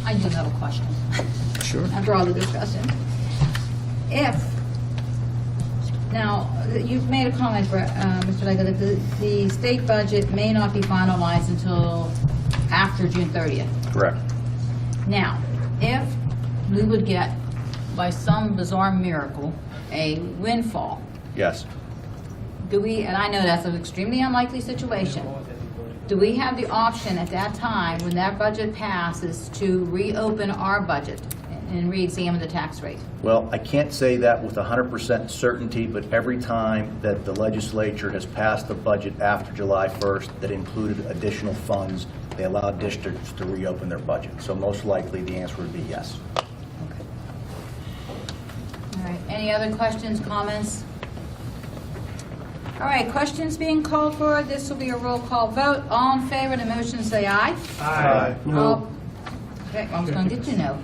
A: I do have a question.
N: Sure.
A: After all the discussion. Now, you've made a comment, Mr. Leggo, that the state budget may not be finalized until after June 30th.
C: Correct.
A: Now, if we would get, by some bizarre miracle, a windfall,
C: Yes.
A: do we, and I know that's an extremely unlikely situation, do we have the option at that time, when that budget passes, to reopen our budget and re-examine the tax rate?
C: Well, I can't say that with 100% certainty, but every time that the legislature has passed a budget after July 1st that included additional funds, they allow districts to reopen their budget. So most likely, the answer would be yes.
A: All right, any other questions, comments? All right, questions being called for. This will be a roll call vote. All in favor of the motion, say aye.
I: Aye.
A: No. Okay, I was going to get you no.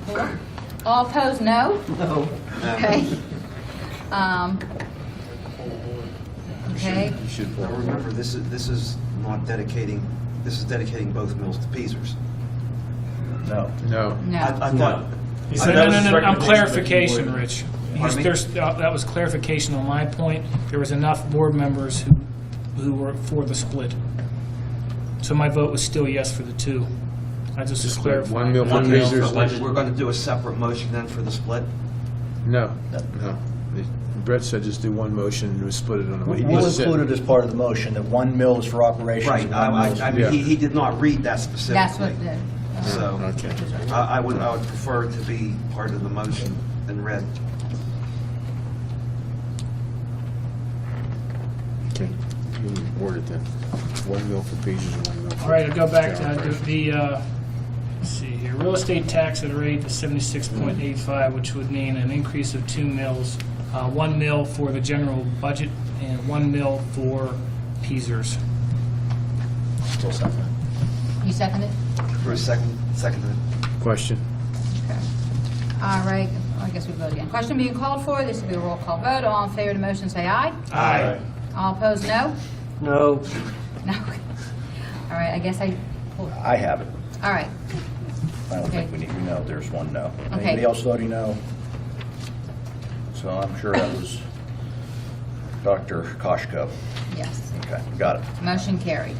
A: All opposed, no?
L: No.
A: Okay. Okay.
N: You should
P: Now remember, this is not dedicating, this is dedicating both mills to Peasers.
C: No.
N: No.
A: No.
P: I thought.
O: He
M: No,
O: said
M: no,
O: that was
M: no,
O: his
M: no, I'm
O: recommendation, but he
M: clarification,
O: would-
M: Rich.
P: Pardon me?
M: That was clarification on my point. There was enough board members who were for the split. So my vote was still yes for the 2. I just was
N: Split
M: clarifying.
N: 1 mil for
Q: One mil for
N: Peasers.
Q: budget.
P: We're going to do a separate motion then for the split?
N: No. Brett said just do one motion and we'll split it on the way.
C: We'll include it as part of the motion, that 1 mil is for operations.
P: Right,
C: and 1 mil is
P: I
C: for-
P: mean, he did not read that specifically.
A: That's what the,
P: So,
N: Okay.
P: I would prefer it to be part of the motion than read.
N: Okay. You word it then. 1 mil for Peasers and 1 mil for.
M: All right, I'll go back to
N: general
M: let's see here. real estate tax at a rate of 76.85, which would mean an increase of 2 mills, 1 mill for the general budget and 1 mill for Peasers.
C: Still second.
A: You second it?
P: Bruce, seconded.
N: Question?
A: Okay. All right, I guess we vote again. Question being called for, this will be a roll call vote. All in favor of the motion, say aye.
O: Aye.
A: All opposed, no?
L: No.
A: No. All right, I guess
C: I have it.
A: all right.
C: I don't
A: Okay.
C: think we need, we know there's one no.
A: Okay.
C: Anybody else voting no? So I'm sure that was Dr. Koshko.
A: Yes.
C: Okay, got it.
A: Motion carried.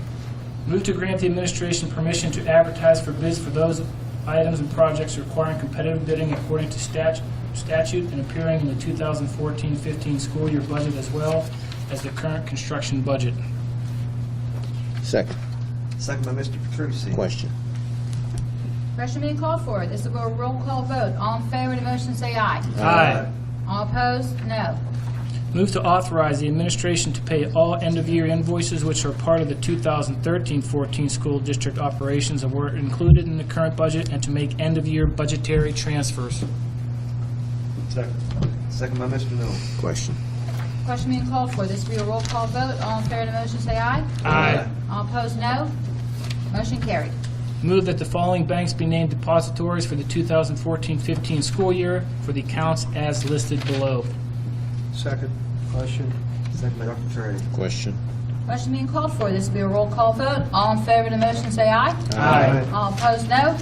M: Move to grant the administration permission to advertise for bids for those items and projects requiring competitive bidding according to statute and appearing in the 2014-15 school year budget as well as the current construction budget.
N: Second.
P: Second by Mr. Petrucci.
N: Question?
A: Question being called for, this will be a roll call vote. All in favor of the motion, say aye.
M: Aye.
A: All opposed, no.
M: Move to authorize the administration to pay all end-of-year invoices which are part of the 2013-14 school district operations and were included in the current budget and to make end-of-year budgetary transfers.
O: Second.
P: Second by Mr. Miller.
N: Question?
A: Question being called for, this will be a roll call vote. All in favor of the motion, say aye.
M: Aye.
A: All opposed, no. Motion carried.
M: Move that the following banks be named depositories for the 2014-15 school year for the accounts as listed below.
L: Second. Question?
P: Second by Dr. Trey.
N: Question?
A: Question being called for, this will be a roll call vote. All in favor of the motion, say aye.
M: Aye.
A: All opposed, no.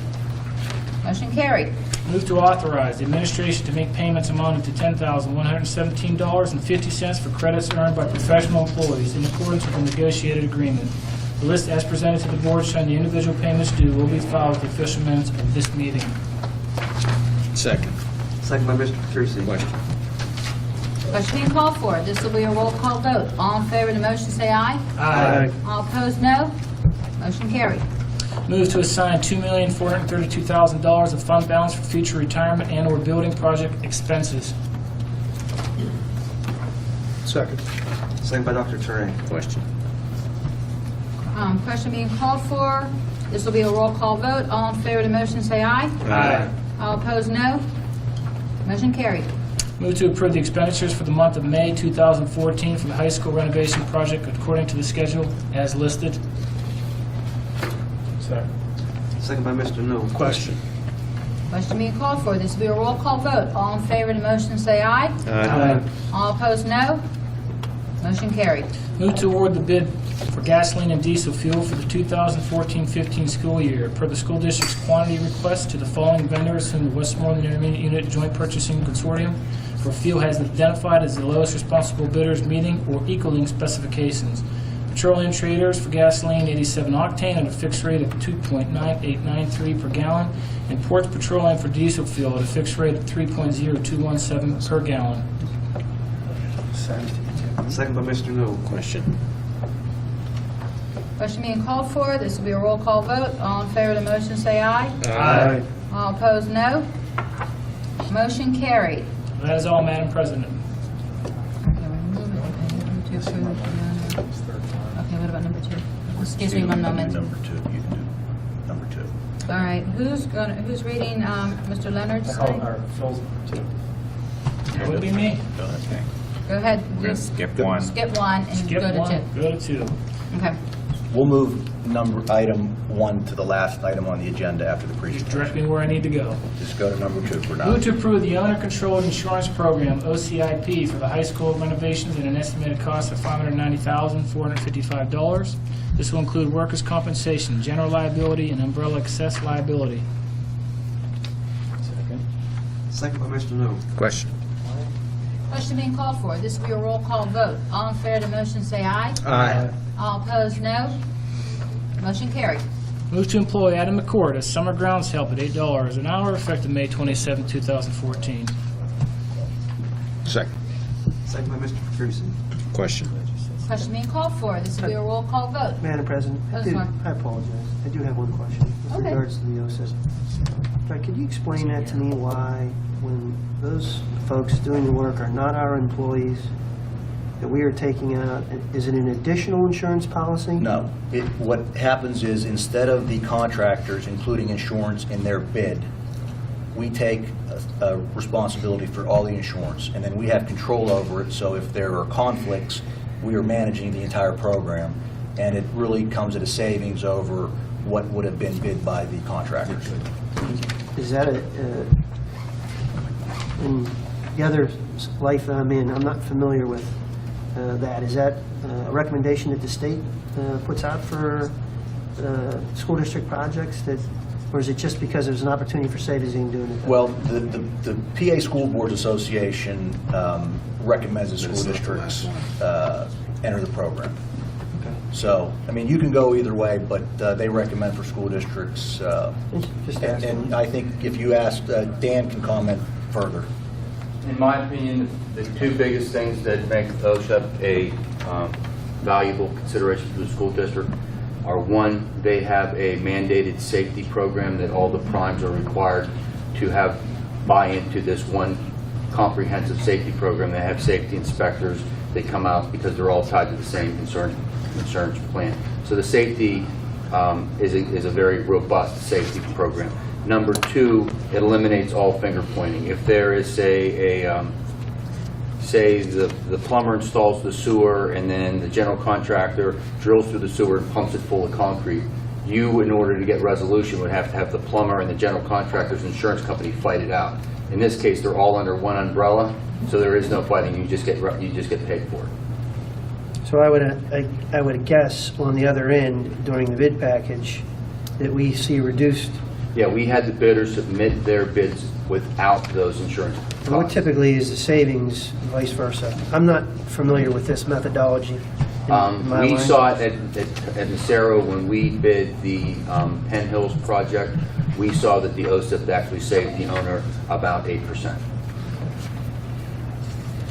A: Motion carried.
M: Move to authorize the administration to make payments amounting to $10,117.50 for credits earned by professional employees in accordance with the negotiated agreement. The list as presented to the board showing the individual payments due will be filed with the official minutes of this meeting.
N: Second.
P: Second by Mr. Petrucci.
N: Question?
A: Question being called for, this will be a roll call vote. All in favor of the motion, say aye.
M: Aye.
A: All opposed, no. Motion carried.
M: Move to assign $2,432,000 of fund balance for future retirement and/or building project expenses.
L: Second.
P: Second by Dr. Trey.
N: Question?
A: Question being called for, this will be a roll call vote. All in favor of the motion, say aye.
M: Aye.
A: All opposed, no. Motion carried.
M: Move to approve the expenditures for the month of May 2014 for the high school renovation project according to the schedule as listed.
O: Second.
P: Second by Mr. Newell.
L: Question?
A: Question being called for, this will be a roll call vote. All in favor of the motion, say aye.
N: Aye.
A: All opposed, no. Motion carried.
M: Move to award the bid for gasoline and diesel fuel for the 2014-15 school year per the school district's quantity request to the following vendors whom the Westmoreland Intermediate Unit Joint Purchasing Consortium for fuel has identified as the lowest responsible bidders meeting or equaling specifications. Petroleum Traders for gasoline 87 octane at a fixed rate of 2.9893 per gallon, and Ports Petroleum for diesel fuel at a fixed rate of 3.0217 per gallon.
P: Second by Mr. Newell.
N: Question?
A: Question being called for, this will be a roll call vote. All in favor of the motion, say aye.
M: Aye.
A: All opposed, no. Motion carried.
M: That is all, Madam President.
A: Okay, what about number two? Excuse me one moment.
C: Number two, you can do number two.
A: All right, who's reading Mr. Leonard's thing?
O: Phil's too.
M: That would be me.
C: Okay.
A: Go ahead.
F: We're going to skip one.
A: Skip one and
M: Skip
A: go to
M: one,
A: two.
M: go to two.
A: Okay.
C: We'll move item one to the last item on the agenda after the
M: Just
C: presentation.
M: direct me where I need to go.
C: Just go to number two for now.
M: Move to approve the owner-controlled insurance program, OCIP, for the high school renovations at an estimated cost of $590,455. This will include workers' compensation, general liability, and umbrella excess liability.
O: Second.
P: Second by Mr. Newell.
N: Question?
A: Question being called for. This will be a roll call vote. All in favor of the motion, say aye.
N: Aye.
A: All opposed, no. Motion carried.
M: Move to employ Adam McCord as summer grounds help at $8 an hour effective May 27, 2014.
N: Second.
P: Second by Mr. Petrucci.
N: Question?
A: Question being called for. This will be a roll call vote.
L: Madam President,
A: Oh, sorry.
L: I apologize. I do have one question with
A: Okay.
L: regards to the OSIP. Fred, could you explain that to me, why, when those folks doing the work are not our employees, that we are taking out, is it an additional insurance policy?
C: No. What happens is, instead of the contractors including insurance in their bid, we take a responsibility for all the insurance, and then we have control over it, so if there are conflicts, we are managing the entire program, and it really comes at a savings over what would have been bid by the contractors.
L: Is that in the other life that I'm in, I'm not familiar with that. Is that a recommendation that the state puts out for school district projects, that, or is it just because there's an opportunity for savings in doing it?
C: Well, the PA School Boards Association recommends that school districts enter the program. So, I mean, you can go either way, but they recommend for school districts. And I think if you ask, Dan can comment further.
R: In my opinion, the two biggest things that make OSHA a valuable consideration for the school district are, one, they have a mandated safety program that all the primes are required to have buy into this one comprehensive safety program. They have safety inspectors. They come out because they're all tied to the same insurance plan. So the safety is a very robust safety program. Number two, it eliminates all finger pointing. If there is, say, the plumber installs the sewer and then the general contractor drills through the sewer and pumps it full of concrete, you, in order to get resolution, would have to have the plumber and the general contractor's insurance company fight it out. In this case, they're all under one umbrella, so there is no fighting. You just get paid for it.
L: So I would guess on the other end, during the bid package, that we see reduced.
R: Yeah, we had the bidders submit their bids without those insurance costs.
L: And what typically is the savings, vice versa? I'm not familiar with this methodology.
R: We saw it at Nacero when we bid the Penn Hills project. We saw that the OSIP actually saved the owner about 8%.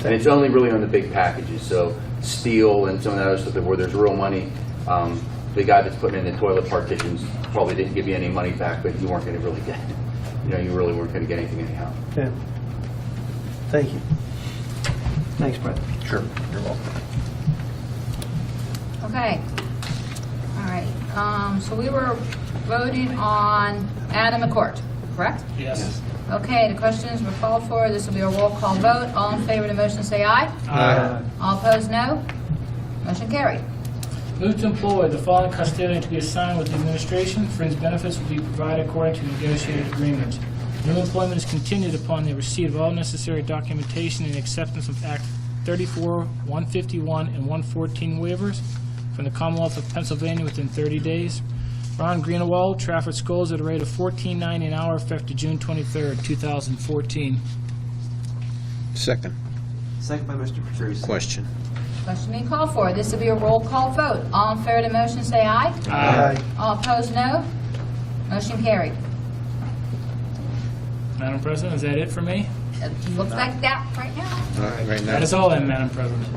R: And it's only really on the big packages, so steel and some of that other stuff where there's real money. The guy that's putting in the toilet partitions probably didn't give you any money back, but you weren't going to really get it. You really weren't going to get anything anyhow.
L: Yeah. Thank you. Thanks, Brett.
C: Sure. You're welcome.
A: Okay. All right. So we were voting on Adam McCourt, correct?
M: Yes.
A: Okay, the questions were called for. This will be a roll call vote. All in favor of the motion say aye.
M: Aye.
A: All opposed, no. Motion carried.
M: Move to employ the following custodian to be assigned with the administration. Fringe benefits will be provided according to negotiated agreements. New employment is continued upon the receipt of all necessary documentation and acceptance of Act 34, 151, and 114 waivers from the Commonwealth of Pennsylvania within 30 days. Ron Greenewald, Trafford Schools, at a rate of $14.90 an hour effective June 23rd, 2014.
N: Second.
P: Second by Mr. Patrice.
N: Question.
A: Question being called for. This will be a roll call vote. All in favor of the motion say aye.
L: Aye.
A: All opposed, no. Motion carried.
M: Madam President, is that it for me?
A: It looks like that right now.
N: Right now.
M: That is all then, Madam President.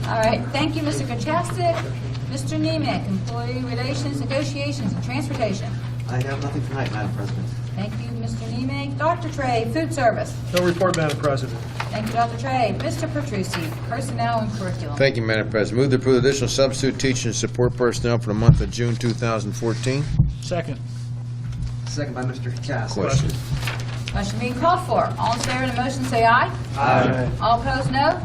A: All right, thank you, Mr. Kachasik. Mr. Nemec, Employee Relations, Negotiations, and Transportation.
P: I have nothing tonight, Madam President.
A: Thank you, Mr. Nemec. Dr. Trey, Food Service.
J: No report, Madam President.
A: Thank you, Dr. Trey. Mr. Petrucci, Personnel and Curriculum.
N: Thank you, Madam President. Move to approve additional substitute teaching and support personnel for the month of June 2014.
M: Second.
P: Second by Mr. Kachasik.
N: Question.
A: Question being called for. All in favor of the motion say aye.
P: Aye.
A: All opposed, no.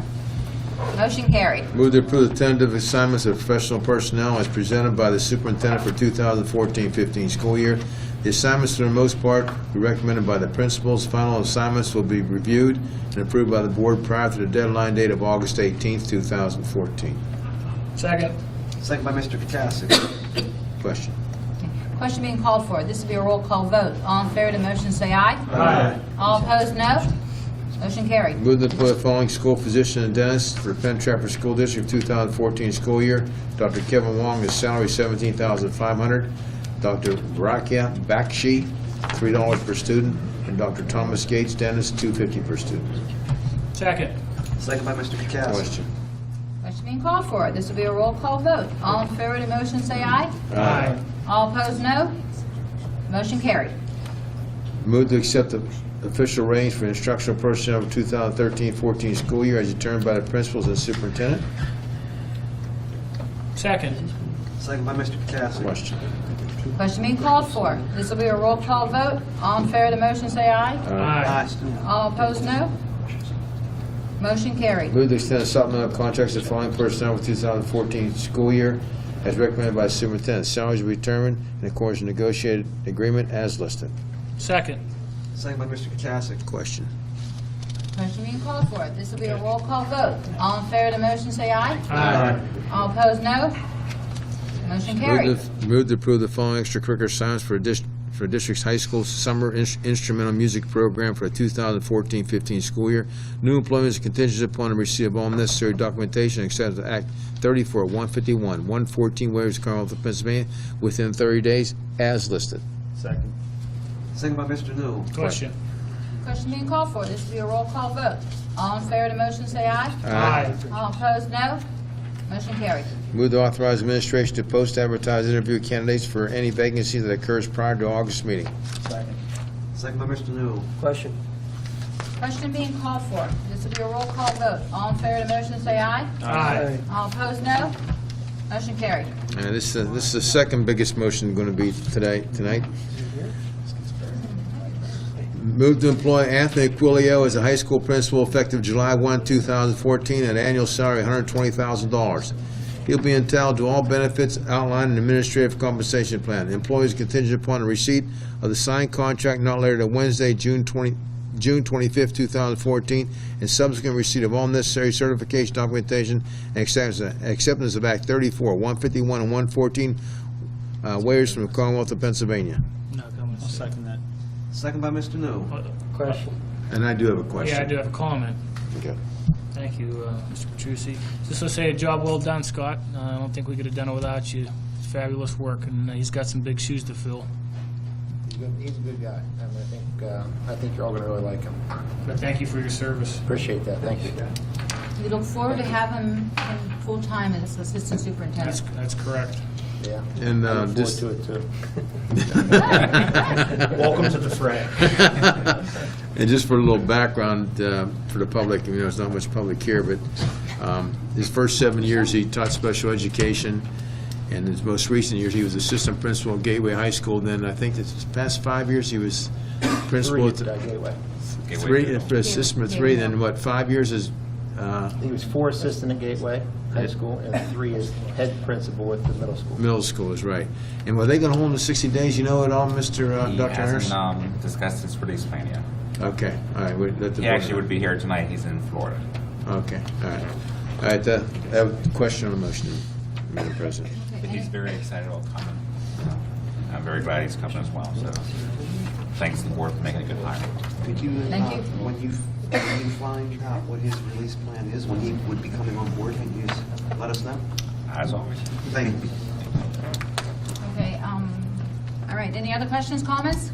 A: Motion carried.
N: Move to approve the tentative assignments of professional personnel as presented by the superintendent for 2014-15 school year. The assignments, for the most part, be recommended by the principals. Final assignments will be reviewed and approved by the board prior to the deadline date of August 18th, 2014.
M: Second.
P: Second by Mr. Kachasik.
N: Question.
A: Question being called for. This will be a roll call vote. All in favor of the motion say aye.
M: Aye.
A: All opposed, no. Motion carried.
N: Move to employ the following school physician and dentist for Penn Trafford School District 2014 school year. Dr. Kevin Wong, his salary $17,500. Dr. Rakia Bakshi, $3 per student. And Dr. Thomas Gates, dentist, $2.50 per student.
M: Second.
P: Second by Mr. Kachasik.
N: Question.
A: Question being called for. This will be a roll call vote. All in favor of the motion say aye.
M: Aye.
A: All opposed, no. Motion carried.
N: Move to accept the official range for instructional personnel for 2013-14 school year as determined by the principals and superintendent.
M: Second.
P: Second by Mr. Katsas.
N: Question.
A: Question being called for. This will be a roll call vote. All in favor of the motion, say aye.
M: Aye.
A: All opposed, no. Motion carried.
N: Move to extend the supplemental contracts to the following personnel for 2014 school year as recommended by the superintendent. Salaries will be determined in accordance with negotiated agreement as listed.
M: Second.
P: Second by Mr. Katsas.
N: Question.
A: Question being called for. This will be a roll call vote. All in favor of the motion, say aye.
M: Aye.
A: All opposed, no. Motion carried.
N: Move to approve the following extracurricular assignments for district's high school summer instrumental music program for the 2014-15 school year. New employment is contingent upon the receipt of all necessary documentation and acceptance of Act 34, 151, 114 waivers, Commonwealth of Pennsylvania, within 30 days, as listed.
I: Second.
P: Second by Mr. Newell.
M: Question.
A: Question being called for. This will be a roll call vote. All in favor of the motion, say aye.
M: Aye.
A: All opposed, no. Motion carried.
N: Move to authorize administration to post advertise interview candidates for any vacancy that occurs prior to August meeting.
I: Second.
P: Second by Mr. Newell.
L: Question.
A: Question being called for. This will be a roll call vote. All in favor of the motion, say aye.
M: Aye.
A: All opposed, no. Motion carried.
N: And this is the second biggest motion going to be tonight. Move to employ Anthony Quilio as a high school principal effective July 1, 2014, at an annual salary of $120,000. He'll be entitled to all benefits outlined in the administrative compensation plan. The employee is contingent upon the receipt of the signed contract not later than Wednesday, June 25, 2014, and subsequent receipt of all necessary certification documentation and acceptance of Act 34, 151, and 114 waivers from the Commonwealth of Pennsylvania.
M: No comments.
I: I'll second that.
P: Second by Mr. Newell.
L: Question.
N: And I do have a question.
M: Yeah, I do have a comment.
N: Okay.
M: Thank you, Mr. Petrucci. Just to say a job well done, Scott. I don't think we could have done it without you. It's fabulous work, and he's got some big shoes to fill.
H: He's a good guy, and I think you're all going to really like him.
M: But thank you for your service.
H: Appreciate that, thank you.
A: We look forward to having him in full-time as assistant superintendent.
M: That's correct.
H: Yeah.
N: And
H: I look
N: just
H: forward to it, too.
I: Welcome to the fray.
N: And just for a little background for the public, there's not much public here, but his first 7 years he taught special education, and his most recent years he was assistant principal at Gateway High School. Then I think this past 5 years he was principal at
H: Gateway.
N: assistant 3. Then what? 5 years is.
H: He was 4 assistant at Gateway High School and 3 as head principal at the middle school.
N: Middle school is right. And were they going to hold him to 60 days? You know it all, Mr. Dr. Harris?
F: He hasn't discussed his release plan yet.
N: Okay, all right. Let the
F: He
N: board
F: actually
N: know.
F: would be here tonight. He's in Florida.
N: Okay, all right. All right, I have a question on the motion, Madam President.
F: But he's very excited about coming. I'm very glad he's coming as well, so thanks to the board for making a good hire.
P: Could you,
A: Thank you.
P: when you find out what his release plan is, when he would be coming on board, can you let us know?
F: As always.
P: Thank you.
A: Okay, all right, any other questions, comments?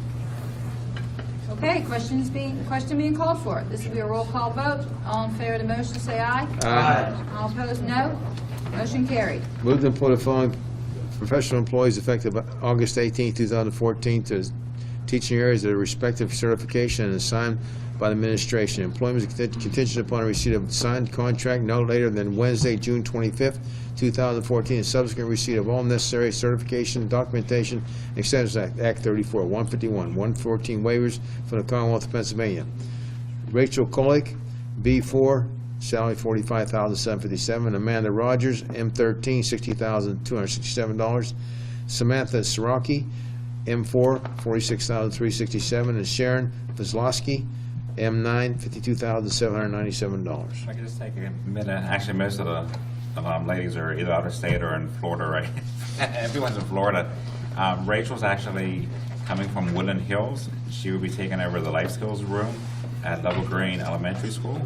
A: Okay, question being called for. This will be a roll call vote. All in favor of the motion, say aye.
N: Aye.
A: All opposed, no. Motion carried.
N: Move to employ the following professional employees effective August 18, 2014 to teaching areas that are respective certification and assigned by the administration. Employment is contingent upon a receipt of signed contract no later than Wednesday, June 25th, 2014, and subsequent receipt of all necessary certification, documentation, and acceptance Act 34, 151, 114 waivers from the Commonwealth of Pennsylvania. Rachel Kolick, B4, salary $45,757. Amanda Rogers, M13, $60,267. Samantha Siraki, M4, $46,367. And Sharon Kozlowski, M9, $52,797.
F: I can just take a minute. Actually, most of the ladies are either out of state or in Florida, right? Everyone's in Florida. Rachel's actually coming from Woodland Hills. She will be taking over the life skills room at Level Green Elementary School.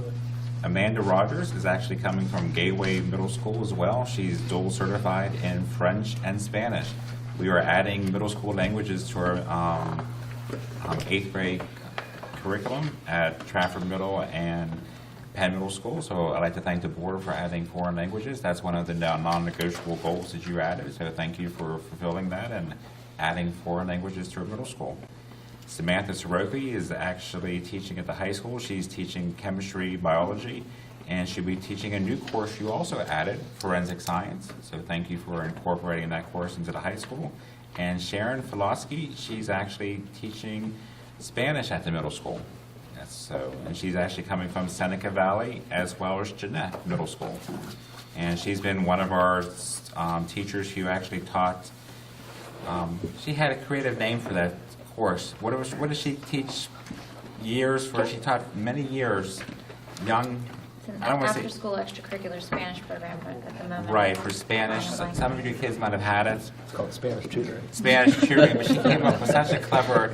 F: Amanda Rogers is actually coming from Gateway Middle School as well. She's dual certified in French and Spanish. We are adding middle school languages to our 8th grade curriculum at Trafford Middle and Penn Middle School. So I'd like to thank the board for adding foreign languages. That's one of the non-negotiable goals that you added. So thank you for fulfilling that and adding foreign languages to our middle school. Samantha Soroki is actually teaching at the high school. She's teaching chemistry, biology, and she'll be teaching a new course you also added, forensic science. So thank you for incorporating that course into the high school. And Sharon Filosky, she's actually teaching Spanish at the middle school. And she's actually coming from Seneca Valley as well as Jeanette Middle School. And she's been one of our teachers who actually taught, she had a creative name for that course. What does she teach years for? She taught many years, young,
S: It's an
F: I don't want to say.
S: after-school extracurricular Spanish program at the moment.
F: Right, for Spanish. Some of your kids might have had it.
D: It's called Spanish tutoring.
F: Spanish tutoring, but she came up with such a clever,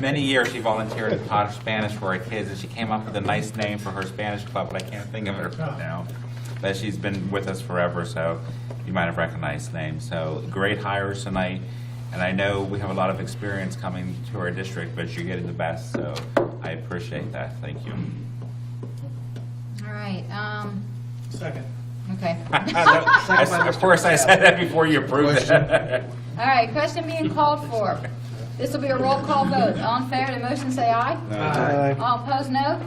F: many years she volunteered and taught Spanish for her kids, and she came up with a nice name for her Spanish club, but I can't think of it right now. But she's been with us forever, so you might have recognized the name. So great hires tonight, and I know we have a lot of experience coming to our district, but you're getting the best, so I appreciate that. Thank you.
A: All right,
O: Second.
A: okay.
F: Of course, I said that before you approved it.
A: All right, question being called for. This will be a roll call vote. All in favor of the motion, say aye.
L: Aye.
A: All opposed, no.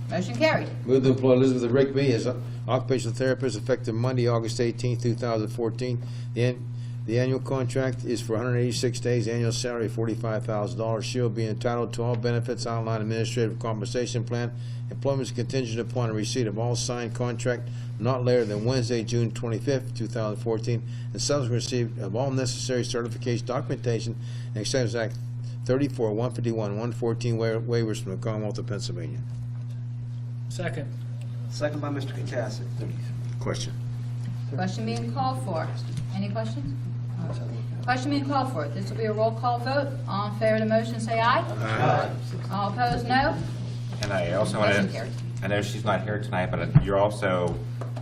A: Motion carried.
N: Move to employ Elizabeth Rigby as occupational therapist effective Monday, August 18, 2014. The annual contract is for 186 days, annual salary of $45,000. She will be entitled to all benefits outlined in administrative compensation plan. Employment is contingent upon a receipt of all signed contract not later than Wednesday, June 25th, 2014, and subsequent receipt of all necessary certification documentation and Acceptance Act 34, 151, 114 waivers from the Commonwealth of Pennsylvania.
M: Second.
L: Second by Mr. Katsas.
N: Question.
A: Question being called for. Any questions? Question being called for. This will be a roll call vote. All in favor of the motion, say aye.
N: Aye.
A: All opposed, no.
F: And I also want
A: Motion
F: to,
A: carried.
F: I know she's not here tonight, but you're also,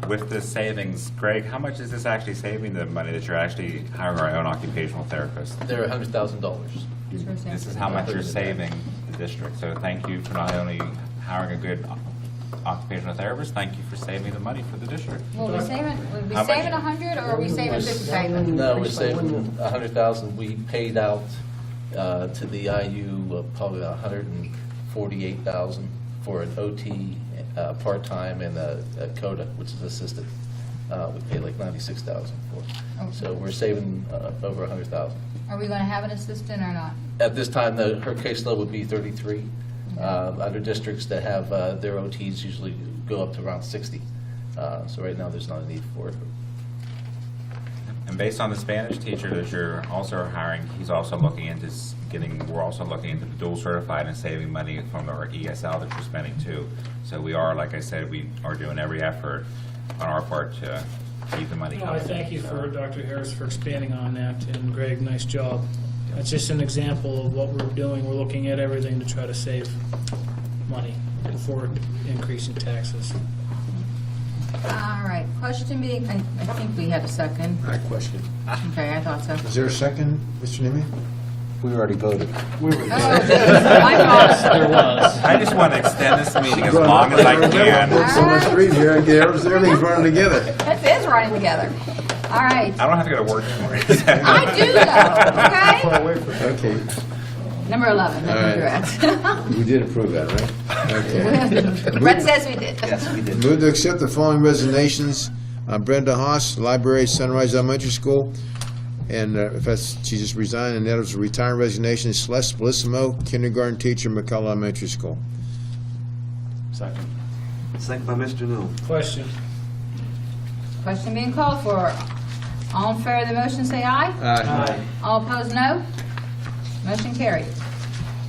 F: with this savings, Greg, how much is this actually saving the money that you're actually hiring our own occupational therapist?
R: They're $100,000.
F: This is how much you're saving the district. So thank you for not only hiring a good occupational therapist, thank you for saving the money for the district.
A: Will we saving 100 or are we saving 50K?
R: No, we're saving $100,000. We paid out to the IU probably $148,000 for an OT part-time and a CODA, which is assistant. We paid like $96,000 for.
A: Okay.
R: So we're saving over $100,000.
A: Are we going to have an assistant or not?
R: At this time, her caseload would be 33. Other districts that have their OTs usually go up to around 60. So right now, there's not a need for it.
F: And based on the Spanish teacher that you're also hiring, he's also looking into we're also looking into the dual certified and saving money from our ESL that you're spending too. So we are, like I said, we are doing every effort on our part to keep the money
M: No,
F: coming.
M: I thank you for Dr. Harris for expanding on that, and Greg, nice job. That's just an example of what we're doing. We're looking at everything to try to save money before increasing taxes.
A: All right, question being, I think we had a second.
N: I question.
A: Okay, I thought so.
N: Is there a second, Mr. Nimitz?
E: We already voted.
A: Oh, geez, my fault.
M: There was.
F: I just want to extend this meeting as long as I can.
N: So much screen here, everything's running together.
A: This is running together. All right.
F: I don't have to go to work anymore.
A: I do though, okay?
N: Okay,
A: Number 11,
N: All right.
A: congrats.
N: we did approve that, right? Okay.
A: Brett says we did.
P: Yes, we did.
N: Move to accept the following resignations. Brenda Haas, Library, Sunrise Elementary School, and she just resigned, and that was a retired resignation. Celeste Bellissimo, kindergarten teacher, McCullough Elementary School.
O: Second.
B: Second by Mr. Newell.
M: Question.
A: Question being called for. All in favor of the motion, say aye.
N: Aye.
A: All opposed, no. Motion carried.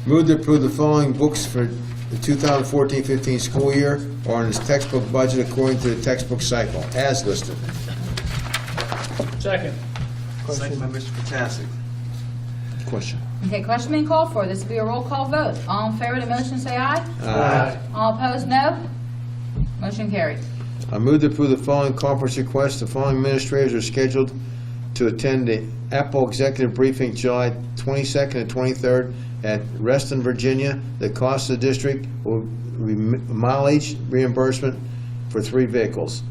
N: Move to approve the following books for the 2014-15 school year or in its textbook budget according to the textbook cycle, as listed.
M: Second.
B: Second by Mr. Katsas.
N: Question.
A: Okay, question being called for. This will be a roll call vote. All in favor of the motion, say aye.
N: Aye.
A: All opposed, no. Motion carried.
N: I move to approve the following conference requests. The following administrators are scheduled to attend the Apple Executive Briefing July 22nd and 23rd at Reston, Virginia. The cost of the district will be mileage reimbursement for 3 vehicles,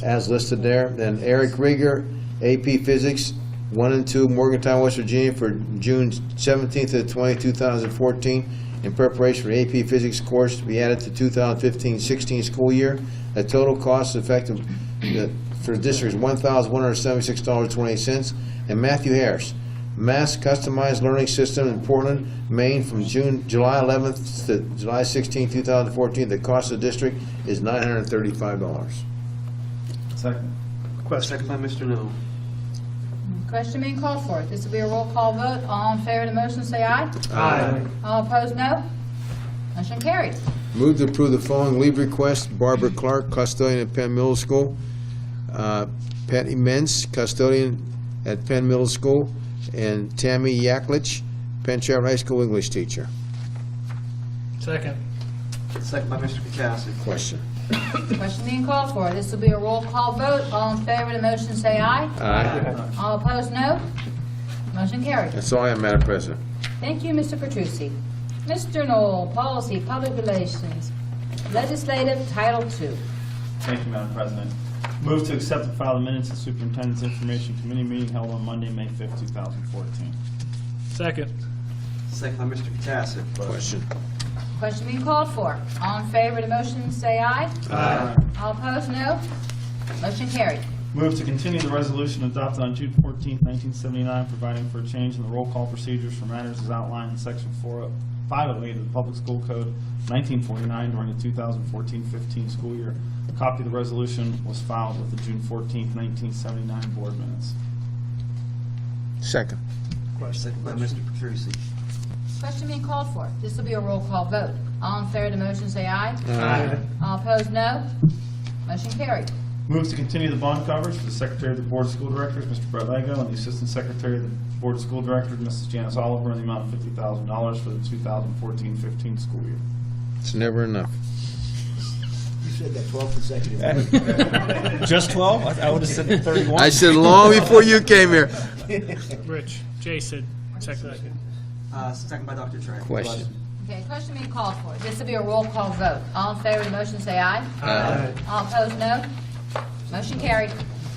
N: as listed there. Then Eric Rieger, AP Physics, 1 and 2 Morgantown, West Virginia for June 17th to the 20th, 2014, in preparation for AP Physics course to be added to 2015-16 school year. The total cost effective for the district is $1,176.28. And Matthew Harris, Mass Customized Learning System in Portland, Maine, from July 11th to July 16th, 2014. The cost of the district is $935.
O: Second.
P: Second by Mr. Newell.
A: Question being called for. This will be a roll call vote. All in favor of the motion, say aye.
N: Aye.
A: All opposed, no. Motion carried.
N: Move to approve the following leave request: Barbara Clark, custodian at Penn Middle School; Patty Mentz, custodian at Penn Middle School; and Tammy Yaklich, Penn Trafford High School English teacher.
M: Second.
P: Second by Mr. Kachasik.
N: Question.
A: Question being called for. This will be a roll call vote. All in favor of the motion, say aye.
N: Aye.
A: All opposed, no. Motion carried.
N: That's all I have, Madam President.
A: Thank you, Mr. Petrucci. Mr. Knoll, Policy, Public Relations, Legislative, Title II.
O: Thank you, Madam President. Move to accept and file the minutes of Superintendent's Information Committee meeting held on Monday, May 5th, 2014.
M: Second.
P: Second by Mr. Kachasik.
N: Question.
A: Question being called for. All in favor of the motion, say aye.
O: Aye.
A: All opposed, no. Motion carried.
O: Move to continue the resolution adopted on June 14th, 1979, providing for a change in the roll call procedures for matters as outlined in Section 508 of the Public School Code 1949 during the 2014-15 school year. A copy of the resolution was filed with the June 14th, 1979 board minutes.
N: Second.
P: Second by Mr. Petrucci.
A: Question being called for. This will be a roll call vote. All in favor of the motion, say aye.
N: Aye.
A: All opposed, no. Motion carried.
O: Move to continue the bond coverage for the Secretary of the Board of School Directors, Mr. Brett Lego, and the Assistant Secretary of the Board of School Directors, Mrs. Janice Oliver, in the amount of $50,000 for the 2014-15 school year.
N: It's never enough.
C: You said that 12 consecutive.
O: Just 12? I would have said 31.
N: I said long before you came here.
M: Rich, Jay said second.
P: Second by Dr. Trey.
N: Question.
A: Okay, question being called for. This will be a roll call vote. All in favor of the motion, say aye.
N: Aye.
A: All opposed, no. Motion carried.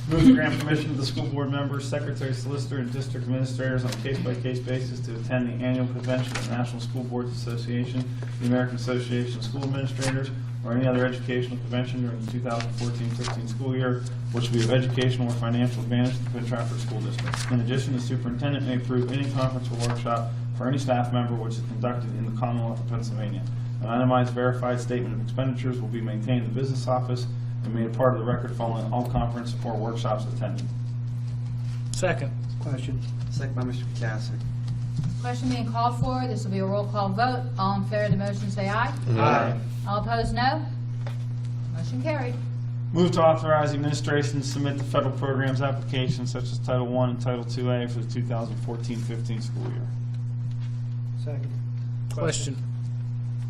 O: Move to grant permission to the school board members, secretary, solicitor, and district administrators on a case-by-case basis to attend the annual convention of the National School Boards Association, the American Association of School Administrators, or any other educational convention during the 2014-15 school year, which will be of educational or financial advantage to the Penn Trafford School District. In addition, the superintendent may approve any conference or workshop for any staff member which is conducted in the Commonwealth of Pennsylvania. An itemized verified statement of expenditures will be maintained in the business office and made a part of the record following all conference or workshops attended.
M: Second.
L: Question.
P: Second by Mr. Kachasik.
A: Question being called for. This will be a roll call vote. All in favor of the motion, say aye.
O: Aye.
A: All opposed, no. Motion carried.
O: Move to authorize administration to submit the federal programs applications such as Title I and Title IIA for the 2014-15 school year.
L: Second.
M: Question.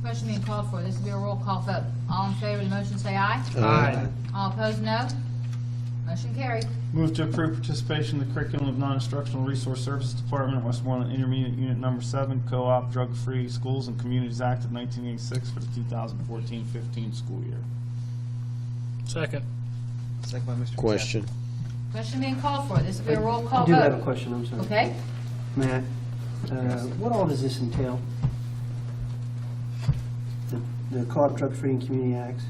A: Question being called for. This will be a roll call vote. All in favor of the motion, say aye.
M: Aye.
A: All opposed, no. Motion carried.
O: Move to approve participation in the curriculum of non-instructional resource services department, Westmoreland Intermediate Unit Number 7, Co-op Drug-Free Schools and Communities Act of 1986 for the 2014-15 school year.
M: Second.
P: Second by Mr.
N: Question.
A: Question being called for. This will be a roll call
L: I do
A: vote.
L: have a question, I'm sorry.
A: Okay.
L: Matt, what all does this entail? The Co-op Drug-Free and Community Acts?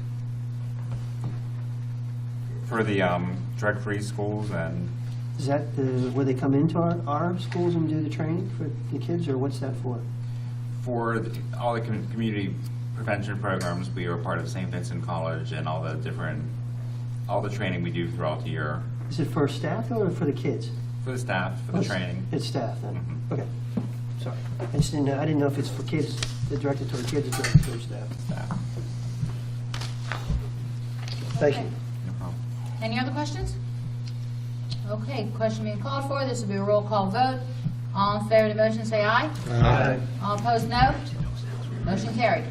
F: For the drug-free schools, and
L: Is that where they come into our schools and do the training for the kids, or what's that for?
F: for all the community prevention programs, we are part of St. Vincent College and all the training we do throughout the year.
L: Is it for staff or for the kids?
F: For the staff, for the training.
L: It's staff then?
F: Mhm.
L: Okay. Sorry. I just didn't know, I didn't know if it's for kids, directed toward kids or directed toward staff.
F: Staff.
L: Thank you.
F: No problem.
A: Any other questions? Okay, question being called for. This will be a roll call vote. All in favor of the motion, say aye.
N: Aye.
A: All opposed, no. Motion carried.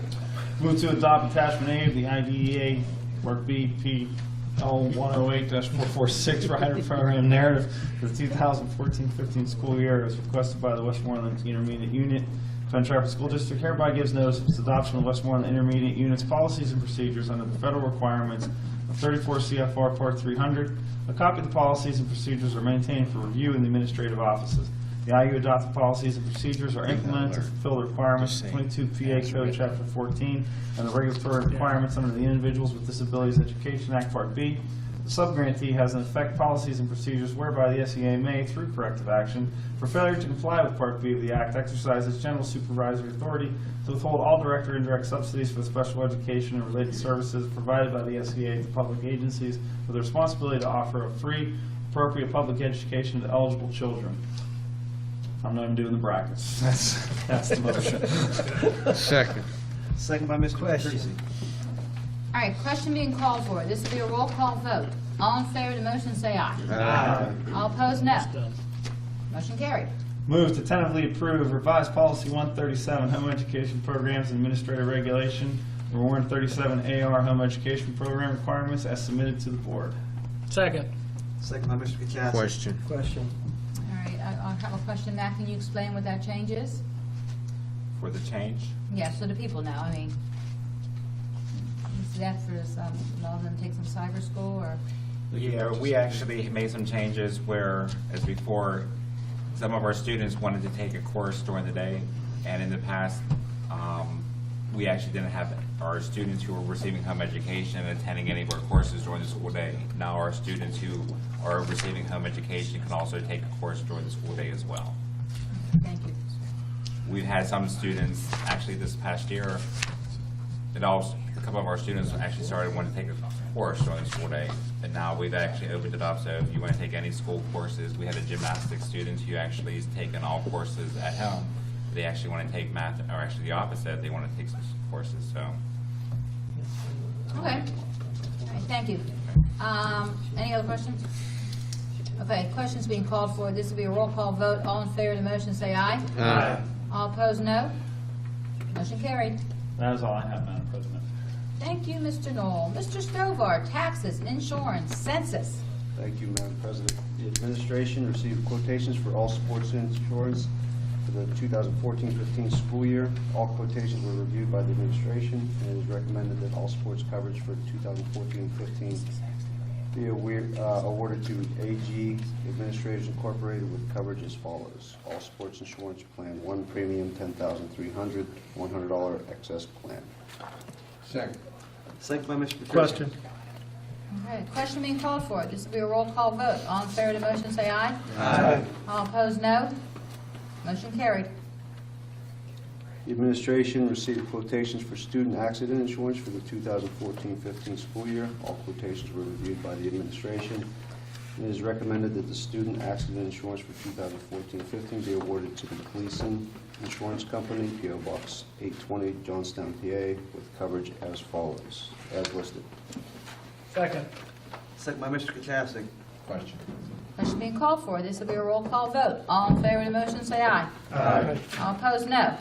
O: Move to adopt attachment A of the IDEA Work B PL 108-446 Rider Program narrative for the 2014-15 school year as requested by the Westmoreland Intermediate Unit. Penn Trafford School District hereby gives notice of its adoption of Westmoreland Intermediate Unit's policies and procedures under the federal requirements of 34 CFR Part 300. A copy of the policies and procedures are maintained for review in the administrative offices. The IU adopted policies and procedures are implemented to fulfill the requirements of 22 PA Code Chapter 14 and the regulatory requirements under the Individuals with Disabilities Education Act Part B. The subgrantee has in effect policies and procedures whereby the SEA may, through corrective action, for failure to comply with Part B of the Act, exercise its general supervisory authority to withhold all direct or indirect subsidies for special education and related services provided by the SEA to public agencies with the responsibility to offer a free, appropriate public education to eligible children. I'm not even doing the brackets. That's the motion.
N: Second.
P: Second by Mr. Petrucci.
A: All right, question being called for. This will be a roll call vote. All in favor of the motion, say aye.
N: Aye.
A: All opposed, no. Motion carried.
O: Move to tentatively approve revised policy 137, home education programs and administrative regulation, or 137 AR home education program requirements as submitted to the board.
M: Second.
P: Second by Mr. Kachasik.
N: Question.
A: All right, I have a question. Matt, can you explain what that change is?
F: For the change,
A: Yeah, so the people know, I mean, is that for some, all of them take some cyber school, or?
F: yeah, we actually made some changes where, as before, some of our students wanted to take a course during the day, and in the past, we actually didn't have our students who were receiving home education attending any of our courses during the school day. Now our students who are receiving home education can also take a course during the school day as well.
A: Thank you.
F: We've had some students, actually this past year, a couple of our students actually started wanting to take a course during the school day, and now we've actually opened it up, so if you want to take any school courses, we had a gymnastics student who actually has taken all courses at home. They actually want to take math, or actually the opposite, they want to take some courses, so.
A: Okay. All right, thank you. Any other questions? Okay, questions being called for. This will be a roll call vote. All in favor of the motion, say aye.
N: Aye.
A: All opposed, no. Motion carried.
O: That is all I have, Madam President.
A: Thank you, Mr. Knoll. Mr. Stovall, taxes, insurance, census.
E: Thank you, Madam President. The administration received quotations for all sports insurance for the 2014-15 school year. All quotations were reviewed by the administration, and it is recommended that all sports coverage for 2014-15 be awarded to AG Administrators Incorporated with coverage as follows. All sports insurance plan, 1 premium, $10,300, $100 excess plan.
N: Second.
P: Second by Mr. Petrucci.
J: Question.
A: Okay, question being called for. This will be a roll call vote. All in favor of the motion, say aye.
N: Aye.
A: All opposed, no. Motion carried.
E: The administration received quotations for student accident insurance for the 2014-15 school year. All quotations were reviewed by the administration. It is recommended that the student accident insurance for 2014-15 be awarded to the Gleason Insurance Company, P.O. Box 820, Johnstown, PA, with coverage as follows, as listed.
J: Second.
P: Second by Mr. Kachasik.
N: Question.
A: Question being called for. This will be a roll call vote. All in favor of the motion, say aye.
J: Aye.
A: All opposed, no.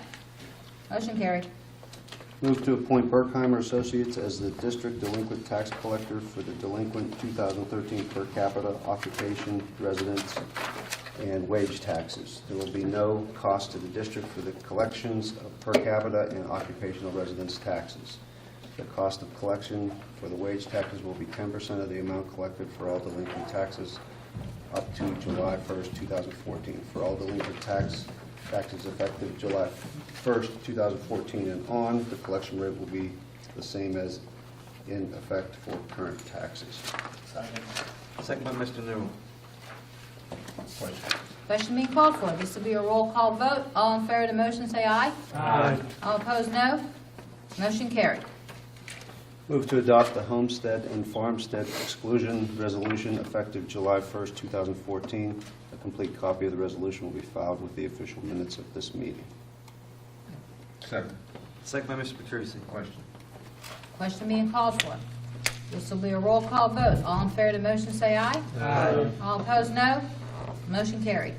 A: Motion carried.
E: Move to appoint Berkheimer Associates as the district delinquent tax collector for the delinquent 2013 per capita occupation, residence, and wage taxes. There will be no cost to the district for the collections of per capita and occupational residence taxes. The cost of collection for the wage taxes will be 10% of the amount collected for all delinquent taxes up to July 1st, 2014. For all delinquent taxes effective July 1st, 2014 and on, the collection rate will be the same as in effect for current taxes.
P: Second by Mr. Newell.
A: Question being called for. This will be a roll call vote. All in favor of the motion, say aye.
J: Aye.
A: All opposed, no. Motion carried.
E: Move to adopt the homestead and farmstead exclusion resolution effective July 1st, 2014. A complete copy of the resolution will be filed with the official minutes of this meeting.
N: Second.
P: Second by Mr. Petrucci.
N: Question.
A: Question being called for. This will be a roll call vote. All in favor of the motion, say aye.
J: Aye.
A: All opposed, no. Motion carried.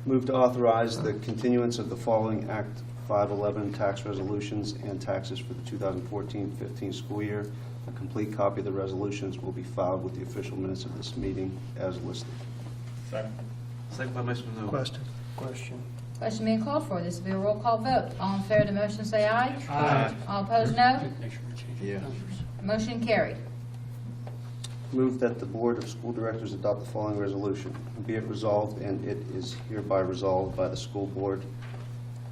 E: Move to authorize the continuance of the following Act 511 tax resolutions and taxes for the 2014-15 school year. A complete copy of the resolutions will be filed with the official minutes of this meeting as listed.
O: Second.
P: Second by Mr. Newell.
J: Question.
A: Question being called for. This will be a roll call vote. All in favor of the motion, say aye.
J: Aye.
A: All opposed, no.
N: Yeah.
A: Motion carried.
E: Move that the Board of School Directors adopt the following resolution. Be it resolved, and it is hereby resolved by the school board,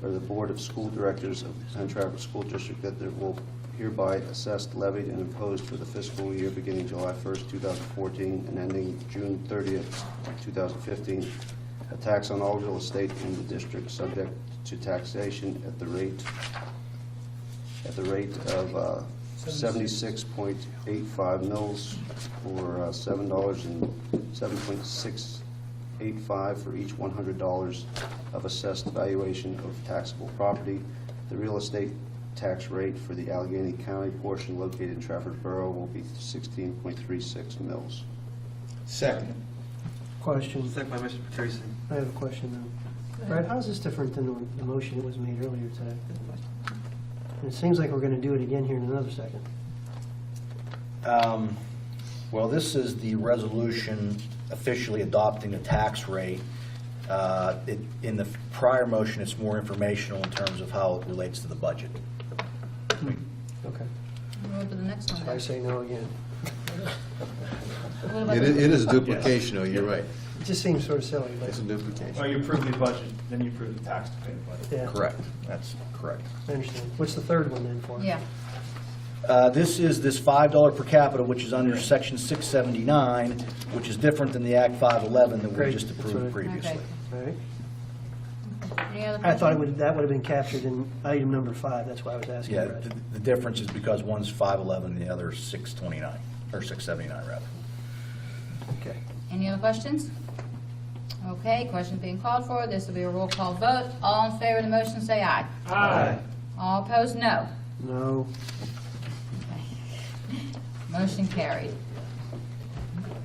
E: or the Board of School Directors of the Penn Trafford School District, that there will hereby assessed, levied, and imposed for the fiscal year beginning July 1st, 2014, and ending June 30th, 2015, a tax on all real estate in the district subject to taxation at the rate of 76.85 mils, or $7.685 for each $100 of assessed valuation of taxable property. The real estate tax rate for the Allegheny County portion located in Trafford Borough will be 16.36 mils.
N: Second.
L: Question.
P: Second by Mr. Patrizzi.
L: I have a question though. Brad, how is this different than the motion that was made earlier today? It seems like we're going to do it again here in another second.
C: Well, this is the resolution officially adopting the tax rate. In the prior motion, it's more informational in terms of how it relates to the budget.
L: Okay.
A: We'll go to the next one.
L: So I say no again.
A: What about
N: It is a duplication, though, you're right.
L: It just seems sort of silly, but
N: It's a duplication.
O: Well, you approve the budget, then you approve the tax to pay the budget.
L: yeah.
C: Correct. That's correct.
L: I understand. What's the third one then for?
A: Yeah.
C: This is this $5 per capita, which is under Section 679, which is different than the Act 511 that we
L: Great.
C: just
L: That's
C: approved
L: right.
C: previously.
A: Okay.
L: All right.
A: Any other
L: I thought
A: questions?
L: that would have been captured in item number 5. That's why I was asking.
C: Yeah,
L: Brad.
C: the difference is because one's 511 and the other is 629, or 679, rather.
L: Okay.
A: Any other questions? Okay, question being called for. This will be a roll call vote. All in favor of the motion, say aye.
O: Aye.
A: All opposed, no.
L: No.
A: Motion carried.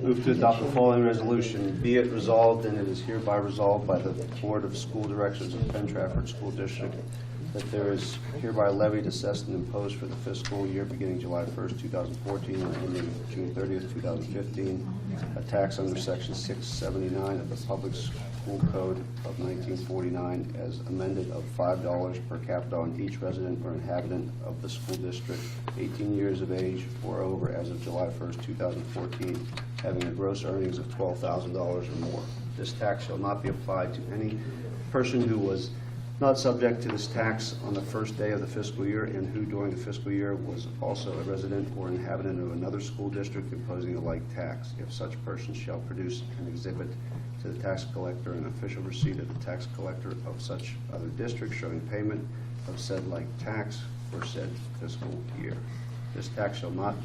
E: Move to adopt the following resolution. Be it resolved, and it is hereby resolved by the Board of School Directors of Penn Trafford School District, that there is hereby levied, assessed, and imposed for the fiscal year beginning July 1st, 2014, and ending June 30th, 2015, a tax under Section 679 of the Public School Code of 1949 as amended of $5 per capita on each resident or inhabitant of the school district 18 years of age or over as of July 1st, 2014, having a gross earnings of $12,000 or more. This tax shall not be applied to any person who was not subject to this tax on the first day of the fiscal year and who during the fiscal year was also a resident or inhabitant of another school district imposing a like tax, if such person shall produce an exhibit to the tax collector an official receipt of the tax collector of such other district showing payment of said like tax for said fiscal year. This tax shall not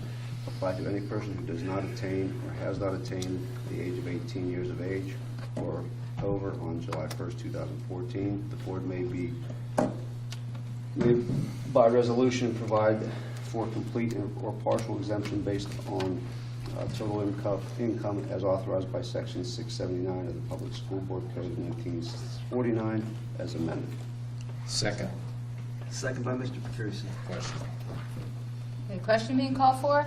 E: apply to any person who does not attain or has not attained the age of 18 years of age or over on July 1st, 2014. The board may by resolution provide for complete or partial exemption based on total income as authorized by Section 679 of the Public School Board Code of 1949 as amended.
N: Second.
P: Second by Mr. Patrizzi.
N: Question.
A: Okay, question being called for.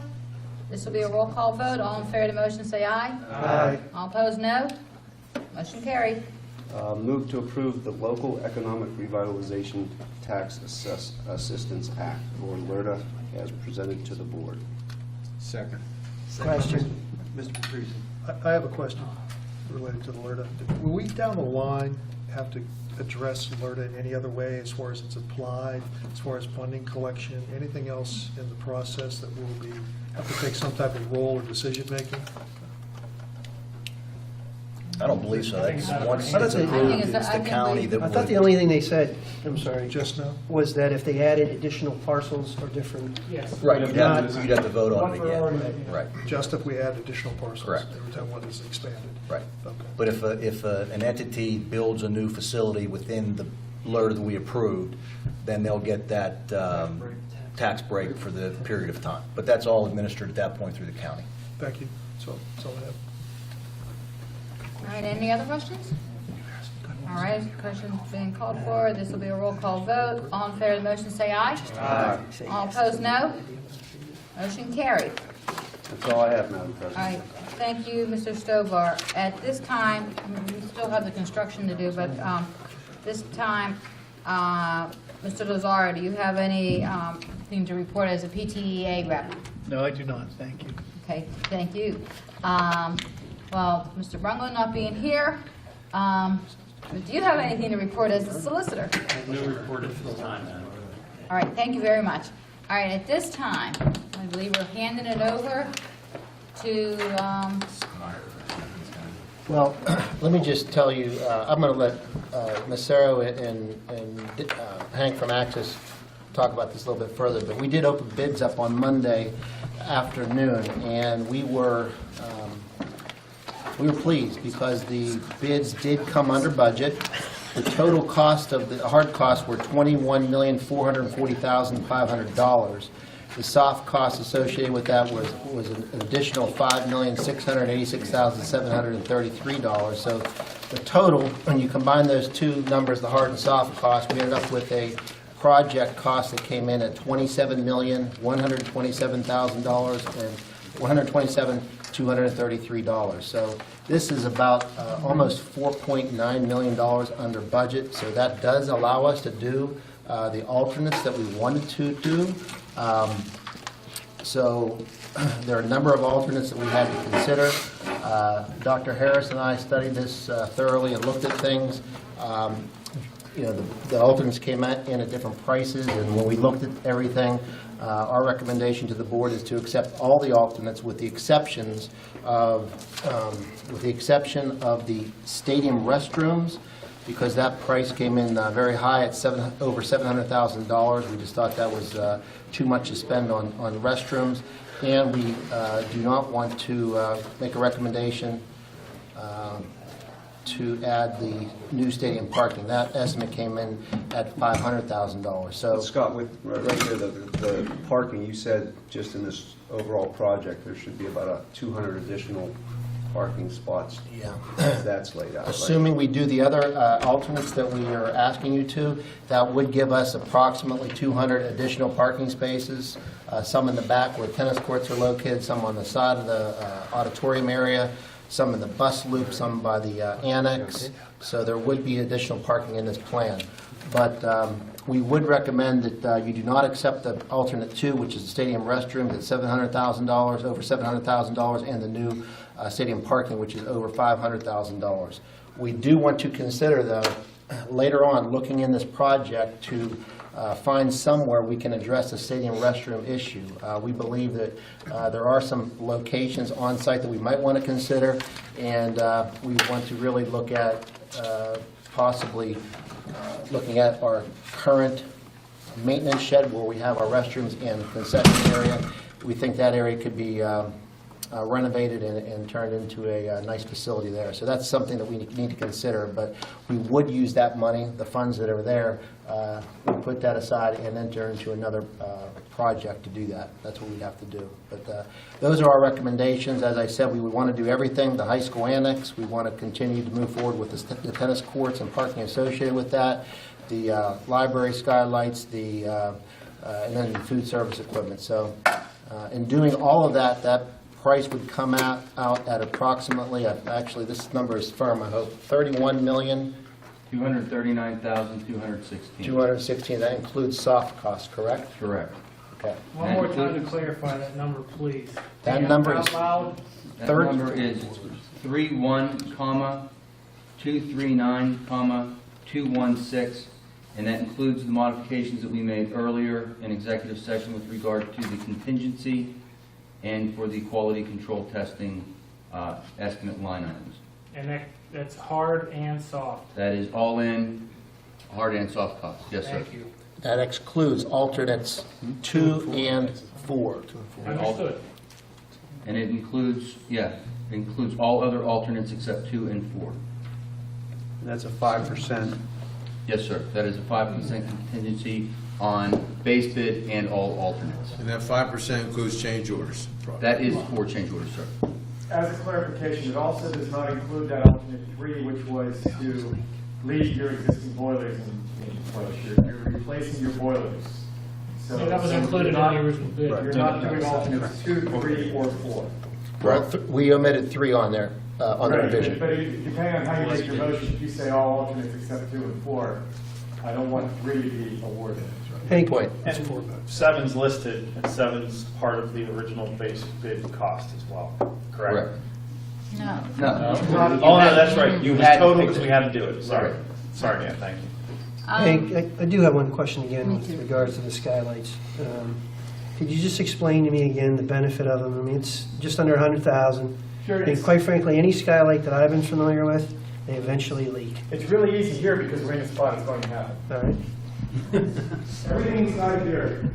A: This will be a roll call vote. All in favor of the motion, say aye.
L: Aye.
A: All opposed, no. Motion carried.
E: Move to approve the Local Economic Revitalization Tax Assistance Act, or LRTA, as presented to the board.
N: Second.
L: Question.
P: Mr. Patrizzi.
J: I have a question related to the LRTA. Will we down the line have to address LRTA in any other way as far as it's applied, as far as funding collection, anything else in the process that will have to take some type of role or decision-making?
C: I don't believe so. That's once
L: I thought
C: it's
L: they-
C: approved,
A: I think
C: it's the county that
L: I thought the
C: would.
L: only thing they said, I'm sorry,
J: Just now?
L: was that if they added additional parcels or different,
M: Yes.
C: Right, you'd have to vote on it
M: One for
C: again.
M: already.
C: Right,
J: Just if we add additional parcels?
C: Correct.
J: Every time one is expanded?
C: right.
J: Okay.
C: But if an entity builds a new facility within the LRTA that we approved, then they'll get that tax break for the period of time. But that's all administered at that point through the county.
J: Thank you. That's all I have.
A: All right, any other questions? All right, questions being called for. This will be a roll call vote. All in favor of the motion, say aye.
E: Aye.
A: All opposed, no. Motion carried.
E: That's all I have, Madam
A: All
E: President.
A: right, thank you, Mr. Stovar. At this time, we still have the construction to do, but this time, Mr. Lazar, do you have anything to report as a PTEA rep?
T: No, I do not. Thank you.
A: Okay, thank you. Well, Mr. Brungo not being here, do you have anything to report as a solicitor?
Q: No report at this time, Madam.
A: All right, thank you very much. All right, at this time, I believe we're handing it over to,
H: Well, let me just tell you, I'm going to let Ms. Sarah and Hank from Access talk about this a little bit further, but we did open bids up on Monday afternoon, and we were pleased because the bids did come under budget. The total cost of the hard costs were $21,440,500. The soft costs associated with that was an additional $5,686,733. So the total, when you combine those two numbers, the hard and soft cost, we ended up with a project cost that came in at $27,127,000 and $127,233. So this is about almost $4.9 million under budget. So that does allow us to do the alternates that we wanted to do. So there are a number of alternates that we had to consider. Dr. Harris and I studied this thoroughly and looked at things. You know, the alternates came in at different prices, and when we looked at everything, our recommendation to the board is to accept all the alternates with the exceptions of the stadium restrooms, because that price came in very high at over $700,000. We just thought that was too much to spend on restrooms, and we do not want to make a recommendation to add the new stadium parking. That estimate came in at $500,000. So,
E: Scott, with right there, the parking, you said just in this overall project, there should be about 200 additional parking spots.
H: Yeah.
E: That's laid out.
H: assuming we do the other alternates that we are asking you to, that would give us approximately 200 additional parking spaces, some in the back where tennis courts are located, some on the side of the auditorium area, some in the bus loop, some by the annex. So there would be additional parking in this plan. But we would recommend that you do not accept the alternate 2, which is the stadium restrooms at $700,000, over $700,000, and the new stadium parking, which is over $500,000. We do want to consider, though, later on, looking in this project to find somewhere we can address the stadium restroom issue. We believe that there are some locations on site that we might want to consider, and we want to really look at possibly looking at our current maintenance shed where we have our restrooms and concession area. We think that area could be renovated and turned into a nice facility there. So that's something that we need to consider, but we would use that money, the funds that are there, we put that aside and enter into another project to do that. That's what we'd have to do. But those are our recommendations. As I said, we would want to do everything, the high school annex. We want to continue to move forward with the tennis courts and parking associated with that, the library skylights, and then the food service equipment. So in doing all of that, that price would come out at approximately, actually this number is firm, I hope, $31,239,216. 216. That includes soft costs, correct?
R: Correct.
H: Okay.
M: One more time to clarify that number, please.
H: That number is
M: Out loud.
R: That number is 31,239,216, and that includes the modifications that we made earlier in executive session with regard to the contingency and for the quality control testing estimate line items.
M: And that's hard and soft.
R: That is all in hard and soft costs. Yes, sir.
M: Thank you.
H: That excludes alternates 2 and 4.
M: Understood.
R: And it includes, it includes all other alternates except 2 and 4.
E: That's a 5%.
R: Yes, sir. That is a 5% contingency on base bid and all alternates.
N: And that 5% includes change orders?
R: That is for change orders, sir.
I: As a clarification, it also does not include that alternate 3, which was to leave your existing boilers in place. You're replacing your boilers. So
M: Yeah, that was included in the original bid.
I: You're not doing alternates 2, 3, or 4.
H: Well, we omitted 3 on there, on the
I: Right,
H: revision.
I: but depending on how you make your motion, if you say all alternates except 2 and 4,
O: I don't want 3 to be awarded.
L: Any
E: point.
O: And 7's listed, and 7's part of the original base bid cost as well, correct?
A: No.
O: Oh, no, that's right.
R: You
O: It was
R: had to
O: total
R: pick
O: because
R: it.
O: we had to do it. Sorry.
R: Right.
O: Sorry, Dan, thank you.
L: Hank, I do have one question again with regards to the skylights. Could you just explain to me again the benefit of them? I mean, it's just under 100,000.
I: Sure,
L: And quite frankly, any skylight that I've been familiar with, they eventually leak.
I: It's really easy here because we're in a spot it's going to happen.
L: All right?
I: Everything inside here,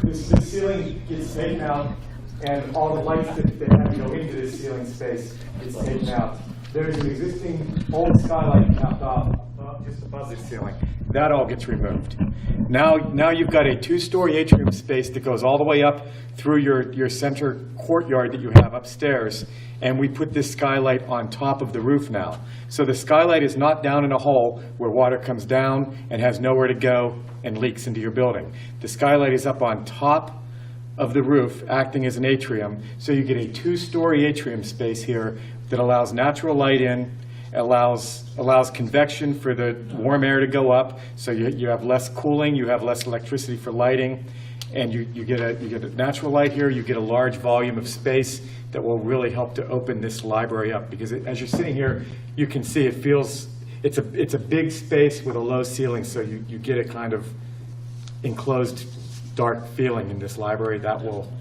I: the ceiling gets taken out, and all the lights that have to go into this ceiling space gets taken out. There's an existing old skylight capped off just above the ceiling. That all gets removed. Now you've got a 2-story atrium space that goes all the way up through your center courtyard that you have upstairs, and we put this skylight on top of the roof now. So the skylight is not down in a hole where water comes down and has nowhere to go and leaks into your building. The skylight is up on top of the roof, acting as an atrium, so you get a 2-story atrium space here that allows natural light in, allows convection for the warm air to go up, so you have less cooling, you have less electricity for lighting, and you get a natural light here, you get a large volume of space that will really help to open this library up, because as you're sitting here, you can see it's a big space with a low ceiling, so you get a kind of enclosed dark feeling in this library that will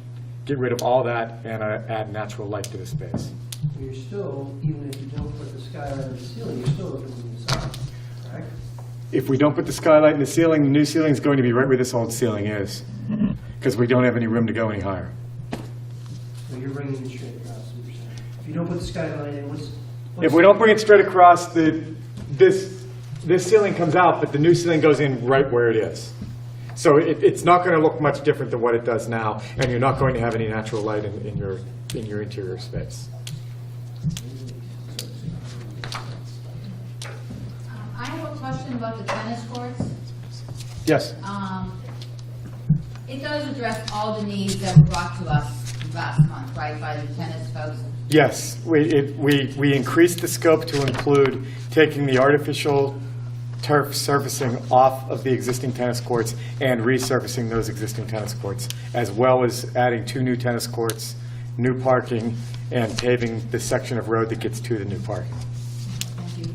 I: get rid of all that and add natural light to the space.
L: You're still, even if you don't put the skylight on the ceiling, you're still opening this up, correct?
I: If we don't put the skylight in the ceiling, the new ceiling is going to be right where this old ceiling is, because we don't have any room to go any higher.
L: So you're bringing it straight across, 2%. If you don't put the skylight in, what's...
I: If we don't bring it straight across, this ceiling comes out, but the new ceiling goes in right where it is. So it's not going to look much different than what it does now, and you're not going to have any natural light in your interior space.
A: I have a question about the tennis courts.
I: Yes.
A: It does address all the needs that were brought to us last month, right, by the tennis folks?
I: Yes, we increased the scope to include taking the artificial turf surfacing off of the existing tennis courts and resurfacing those existing tennis courts, as well as adding 2 new tennis courts, new parking, and paving the section of road that gets to the new parking.
A: Thank you.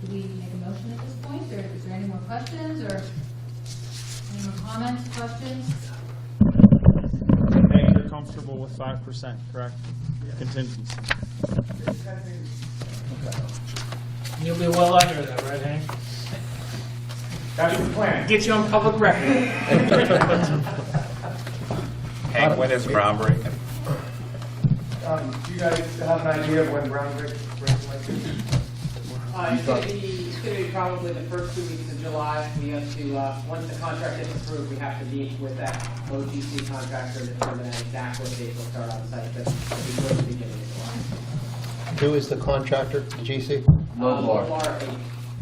A: Do we make a motion at this point, or is there any more questions, or any more comments, questions?
O: Hank, you're comfortable with 5%, correct? Contingency.
M: You'll be well under that, right, Hank?
I: That's the plan.
M: Get you on public record.
F: Hank, when is groundbreaking?
I: Do you guys have an idea of when groundbreaking might be?
T: It's going to be probably the first 2 weeks of July. We have to, once the contract is approved, we have to meet with that OGC contractor to determine exactly what date will start on site, but it'll be towards the beginning of July.
H: Who is the contractor, the GC?
T: Lobar.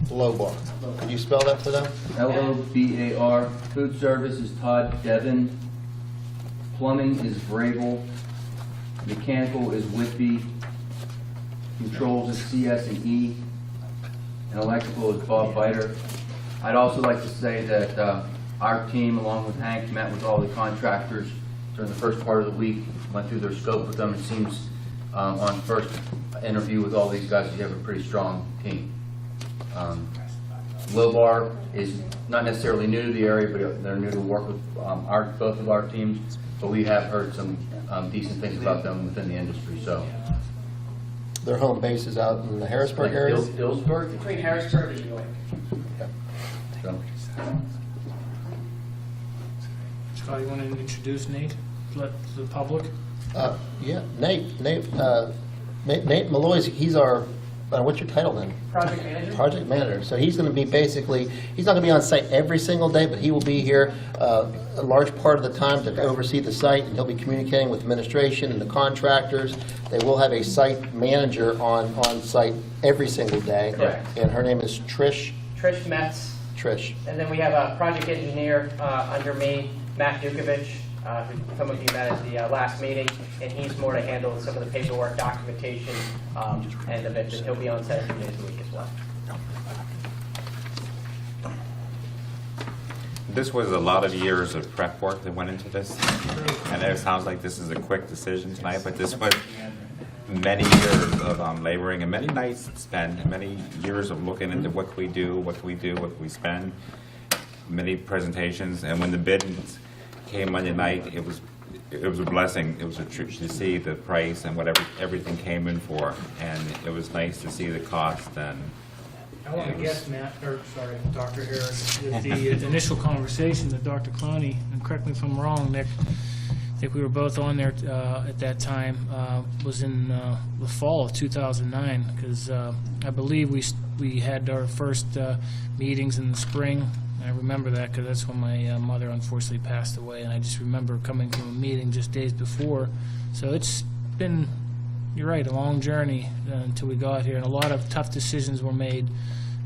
H: Lobar. Could you spell that for them?
R: Lobar. Food service is Todd Devon. Plumbing is Vrabel. Mechanical is Whitby. Controls is CS and E. And electrical is Bob Biter. I'd also like to say that our team, along with Hank, met with all the contractors during the first part of the week, went through their scope with them. It seems on first interview with all these guys, you have a pretty strong team. Lobar is not necessarily new to the area, but they're new to work with both of our teams. But we have heard some decent things about them within the industry. So
H: Their home base is out in the Harrisburg area?
R: Dillsburg?
T: Between Harrisburg and Ewing.
R: So.
M: Scott, you want to introduce Nate to the public?
H: Yeah, Nate Malloy's, he's our, what's your title then?
T: Project manager.
H: Project manager. So he's going to be basically, he's not going to be on site every single day, but he will be here a large part of the time to oversee the site, and he'll be communicating with administration and the contractors. They will have a site manager on site every single day.
T: Correct.
H: And her name is Trish.
T: Trish Metz.
H: Trish.
T: And then we have a project engineer under me, Matt Dukovich, some of you met at the last meeting, and he's more to handle some of the paperwork, documentation, end of it, and he'll be on set 2 days a week as well.
F: This was a lot of years of prep work that went into this. I know it sounds like this is a quick decision tonight, but this was many years of laboring and many nights spent, and many years of looking into what can we do, what can we spend, many presentations. And when the bid came Monday night, it was a blessing. It was a treat to see the price and what everything came in for, and it was nice to see the cost. And
M: I want to guess, Dr. Harris, that the initial conversation that Dr. Clooney, and correct me if I'm wrong, Nick, I think we were both on there at that time, was in the fall of 2009, because I believe we had our first meetings in the spring. I remember that because that's when my mother unfortunately passed away, and I just remember coming from a meeting just days before. So it's been, you're right, a long journey until we got here, and a lot of tough decisions were made.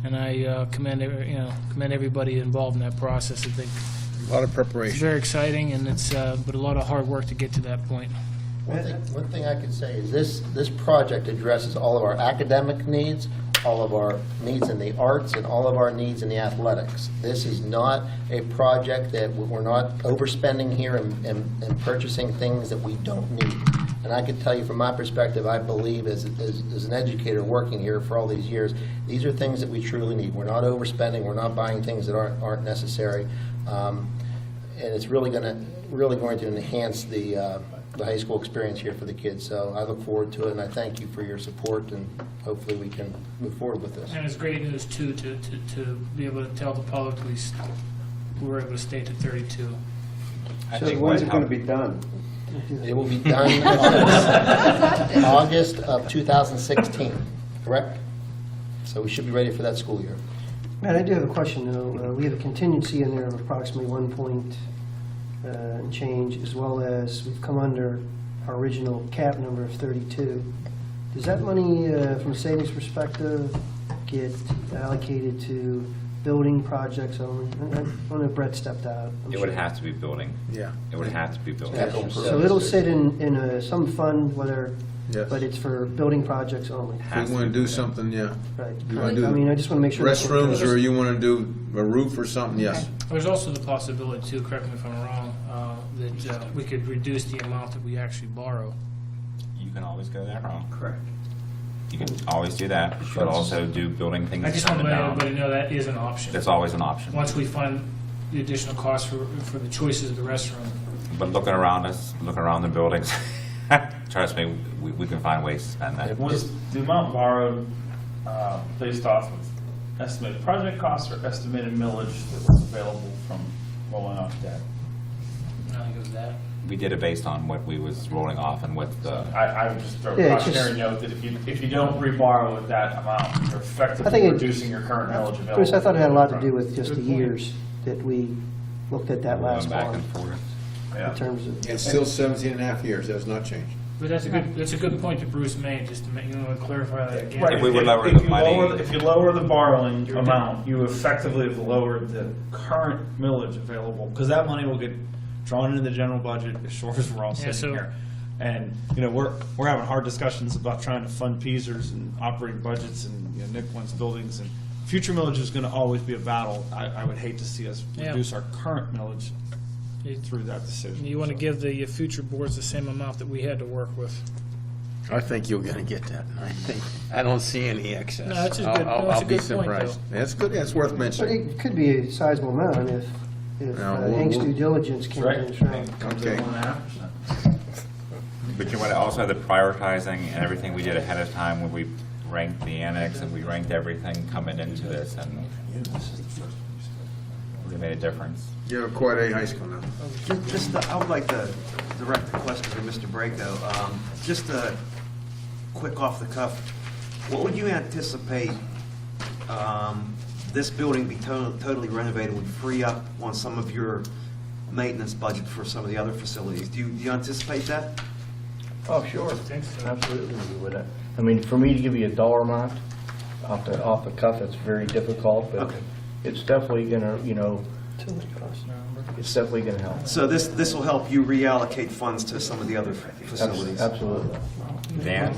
M: And I commend everybody involved in that process. I think
N: A lot of preparation.
M: it's very exciting, and it's but a lot of hard work to get to that point.
H: One thing I could say is this project addresses all of our academic needs, all of our needs in the arts, and all of our needs in the athletics. This is not a project that we're not overspending here and purchasing things that we don't need. And I can tell you from my perspective, I believe as an educator working here for all these years, these are things that we truly need. We're not overspending, we're not buying things that aren't necessary. And it's really going to enhance the high school experience here for the kids. So I look forward to it, and I thank you for your support, and hopefully we can move forward with this.
M: And it's great news too to be able to tell the public we were able to stay to 32.
E: So when's it going to be done?
H: It will be done August of 2016, correct? So we should be ready for that school year.
L: Matt, I do have a question, though. We have a contingency in there of approximately 1 point and change, as well as we've come under our original cap number of 32. Does that money, from a savings perspective, get allocated to building projects only? I know Brett stepped out.
F: it would have to be building.
N: Yeah.
F: It would have to be building.
L: So it'll sit in some fund, whether,
N: Yes.
L: but it's for building projects only.
N: If you want to do something, yeah.
L: Right.
N: You want to do
L: I mean, I just want to make sure. that's what-
N: restrooms, or you want to do a roof or something, yes.
M: There's also the possibility too, correct me if I'm wrong, that we could reduce the amount that we actually borrow.
F: You can always go that route.
P: Correct.
F: You can always do that, but also do building things
M: I just want to let
F: down.
M: everybody know that is an option.
F: That's always an option.
M: Once we fund the additional cost for the choices of the restroom.
F: But looking around us, looking around the buildings, trust me, we can find ways to spend that.
O: Was the amount borrowed based off of estimated project costs or estimated millage that was available from rolling off debt?
M: I think it was that.
F: We did it based on what we was rolling off and what the.
O: I would just throw a
L: Yeah, it's
O: cautionary
L: just-
O: note that if you don't reborrow with that amount, you're
L: I
O: effectively
L: think it-
O: reducing your current millage available.
L: Bruce, I thought it had a lot to do with just the years that we looked at that last
F: Going back
L: fall
F: and forth.
L: in terms of.
N: It's still 17 and a half years, that's not changed.
M: But that's a good point that Bruce made, just to make, clarify that again.
O: Right,
F: If we would lower
O: if
F: the
O: you
F: money-
O: if you lower the borrowing amount, you effectively have lowered the current millage available, because that money will get drawn into the general budget as short as we're all
M: Yeah,
O: sitting
M: so-
O: here. And, we're having hard discussions about trying to fund PSERs and operating budgets, and Nick wants buildings, and future millage is gonna always be a battle. I would hate to see us
M: Yeah.
O: reduce our current millage through that decision.
M: You want to give the future boards the same amount that we had to work with.
N: I think you're going to get that. I don't see any excess.
M: No, that's a good-
N: I'll-
M: no, that's
N: I'll
M: a
N: be
M: good point,
N: surprised.
M: though.
N: That's good, that's worth
L: But
N: mentioning.
L: it could be a sizable amount if Hank's due diligence came in strong.
N: Okay.
O: 1.5%.
F: But you want to also have the prioritizing and everything we did ahead of time when we ranked the annex and we ranked everything coming into this, and really made a difference.
N: You're quite a high school now.
P: I would like to direct the question to Mr. Braco. Just quick off the cuff, what would you anticipate this building be totally renovated would free up on some of your maintenance budget for some of the other facilities? Do you anticipate that?
Q: Oh, sure. Absolutely, we would. I mean, for me to give you a dollar amount off the cuff, it's very difficult, but
P: Okay.
Q: it's definitely gonna,
K: It's definitely going to help.
P: So this will help you reallocate funds to some of the other facilities.
K: Absolutely.
F: Dan?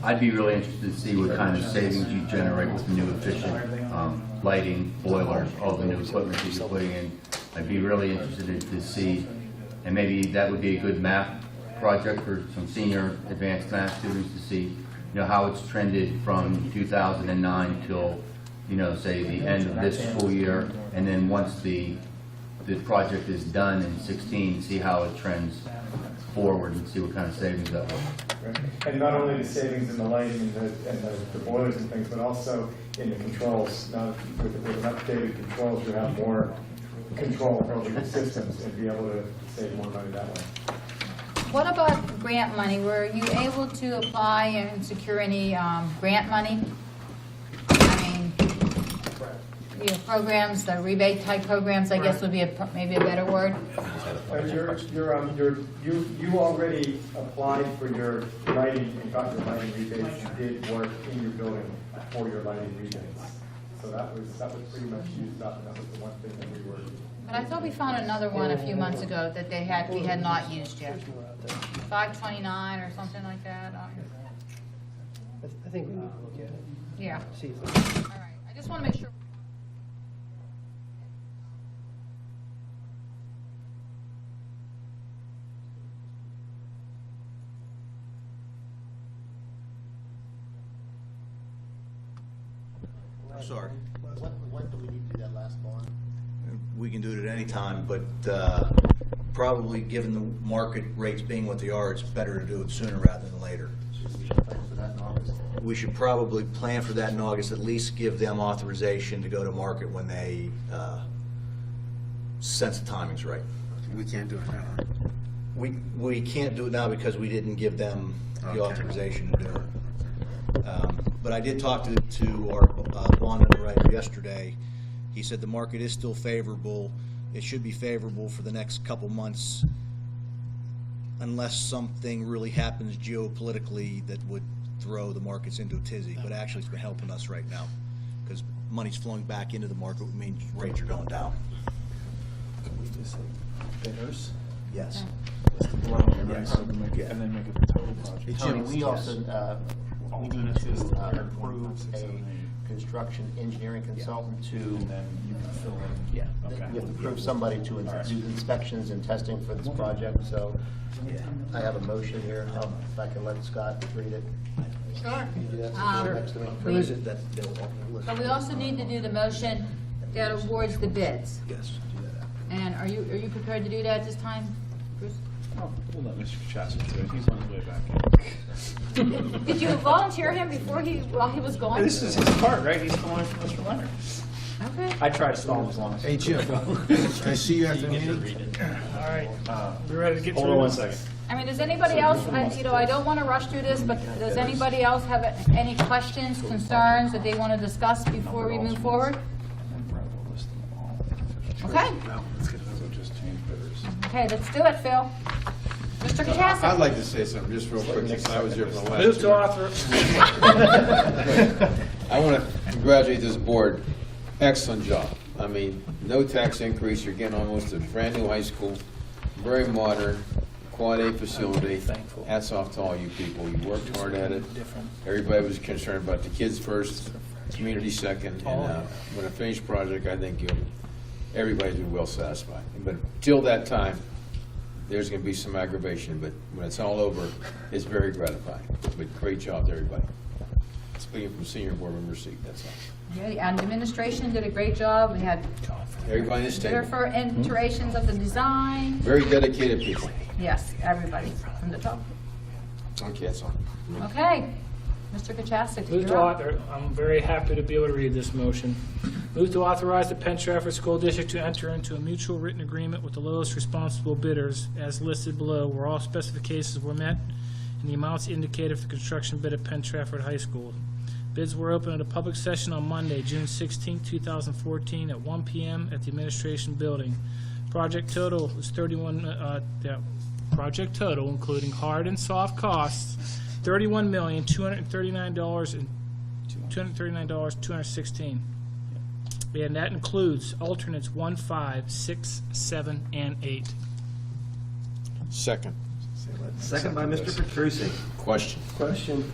R: I'd be really interested to see what kind of savings you generate with the new efficient lighting, boilers, all the new equipment that you're putting in. I'd be really interested to see, and maybe that would be a good math project for some senior advanced math students to see, how it's trended from 2009 till, say the end of this school year, and then once the project is done in 16, see how it trends forward and see what kind of savings that will.
I: And not only the savings in the lighting and the boilers and things, but also in the controls. Now, with an updated controls, you have more control over the systems and be able to save more money that way.
A: What about grant money? Were you able to apply and secure any grant money? I mean, programs, the rebate type programs, I guess would be maybe a better word.
I: You already applied for your lighting and got your lighting rebates. You did work in your building for your lighting rebates. So that was pretty much used up, and that was the one thing that we were.
A: But I thought we found another one a few months ago that we had not used yet. 529 or something like that.
L: I think we need to look at it.
A: Yeah.
L: See if
A: All right. I just want to make sure.
C: I'm sorry.
H: When do we need to do that last bond?
C: We can do it at any time, but probably given the market rates being what they are, it's better to do it sooner rather than later. We should probably plan for that in August, at least give them authorization to go to market when they sense the timing's right.
N: We can't do it now.
C: We can't do it now because we didn't give them the authorization to do it. But I did talk to our bond underwriter yesterday. He said the market is still favorable. It should be favorable for the next couple months unless something really happens geopolitically that would throw the markets into a tizzy. But actually it's been helping us right now because money's flowing back into the market, which means rates are going down.
O: Can we just say bidders?
C: Yes.
O: List them below,
C: Yes.
O: and then make it the total project.
H: Tony, we also, we need to approve a construction engineering consultant to,
O: And then you can fill in.
C: Yeah.
O: Okay.
H: we have to approve somebody to do inspections and testing for this project, so I have a motion here. If I can let Scott read it.
A: Sure.
H: Can you do that?
A: Sure.
H: Next to me.
C: Who is it that they'll list?
A: But we also need to do the motion that awards the bids.
C: Yes.
A: And are you prepared to do that this time, Bruce?
O: Oh, we'll let Mr. Chasson do it. He's on his way back.
A: Did you volunteer him while he was gone?
O: This is his part, right? He's going for Mr. Leonard.
A: Okay.
O: I try to stall him as long as.
N: Hey, Jim, can I see you after the meeting?
M: All right, we ready to get through
O: Hold on 1
M: this?
O: second.
A: I mean, does anybody else, I don't want to rush through this, but does anybody else have any questions, concerns that they want to discuss before we move forward? Okay. Okay, let's do it, Phil. Mr. Kachasik.
N: I'd like to say something just real quick, since I was here for the last.
M: Move to author.
N: I want to congratulate this board. Excellent job. I mean, no tax increase. You're getting almost a brand-new high school, very modern, Quad A facility. Hats off to all you people. You worked hard at it. Everybody was concerned about the kids first, community second, and when a finished project, I think everybody's been well satisfied. But till that time, there's going to be some aggravation, but when it's all over, it's very gratifying. But great job to everybody. Speaking from senior board member seat, that's all.
A: Yeah, and the administration did a great job. We had
N: Everybody in this table.
A: different iterations of the design.
N: Very dedicated people.
A: Yes, everybody from the top.
N: Okay, that's all.
A: Okay, Mr. Kachasik,
M: Move to
A: you're up.
M: author, I'm very happy to be able to read this motion. Move to authorize the Penn Trafford School District to enter into a mutual written agreement with the lowest responsible bidders as listed below, where all specifications were met and the amounts indicated for the construction bid at Penn Trafford High School. Bids were open at a public session on Monday, June 16, 2014, at 1 p.m. at the Administration Building. Project total is project total, including hard and soft costs, $31,239,216. And that includes alternates 1, 5, 6, 7, and 8.
N: Second.
B: Second by Mr. Petrucci.
N: Question.
L: Question.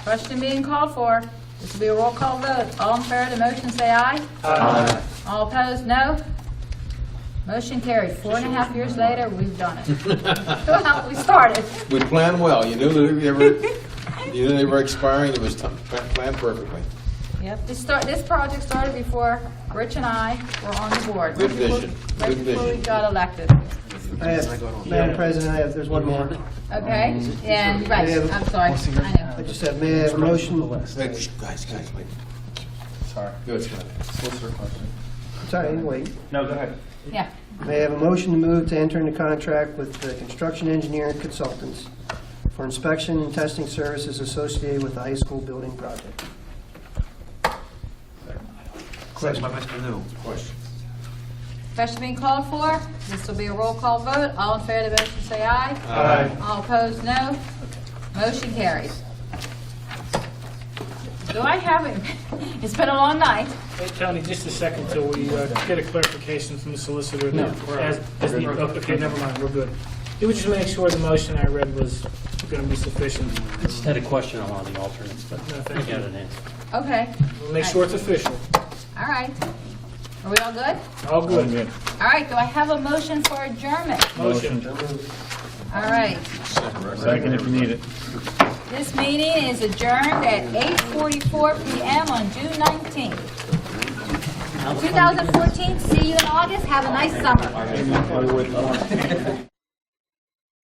A: Question being called for. This will be a roll call vote. All in favor of the motion, say aye.
B: Aye.
A: All opposed, no. Motion carried. 4.5 years later, we've done it. Well, we started.
N: We planned well. You knew they were expiring. It was planned perfectly.
A: Yep, this project started before Rich and I were on the board.
N: Good vision.
A: Right
N: Good
A: before we
N: vision.
A: got elected.
L: Madam President, there's one more.
A: Okay, and, right, I'm sorry, I know.
L: I just have, may I have a motion?
N: Guys, wait.
O: Sorry.
N: Good.
L: Sorry, wait.
O: No, go ahead.
A: Yeah,
L: May I have a motion to move to enter into contract with the construction engineering consultants for inspection and testing services associated with the high school building project?
B: Second by Mr. New.
N: Question.
A: question being called for. This will be a roll call vote. All in favor of the motion, say aye.
N: Aye.
A: All opposed, no. Motion carries. Do I have it? It's been a long night.
M: Wait, Tony, just a second till we get a clarification from the solicitor.
O: No,
M: Okay, never mind, we're good. It would just make sure the motion I read was going to be sufficient.
Q: I just had a question on one of the alternates, but
M: No,
Q: I
M: thank you.
Q: got an answer.
A: Okay,
M: We'll make sure it's official.
A: all right. Are we all good?
M: All good.
A: All right, do I have a motion for adjournment?
M: Motion.
A: All right.
O: Second if you need it.
A: This meeting is adjourned at 8:44 PM on June 19th. 2014, see you in August. Have a nice summer.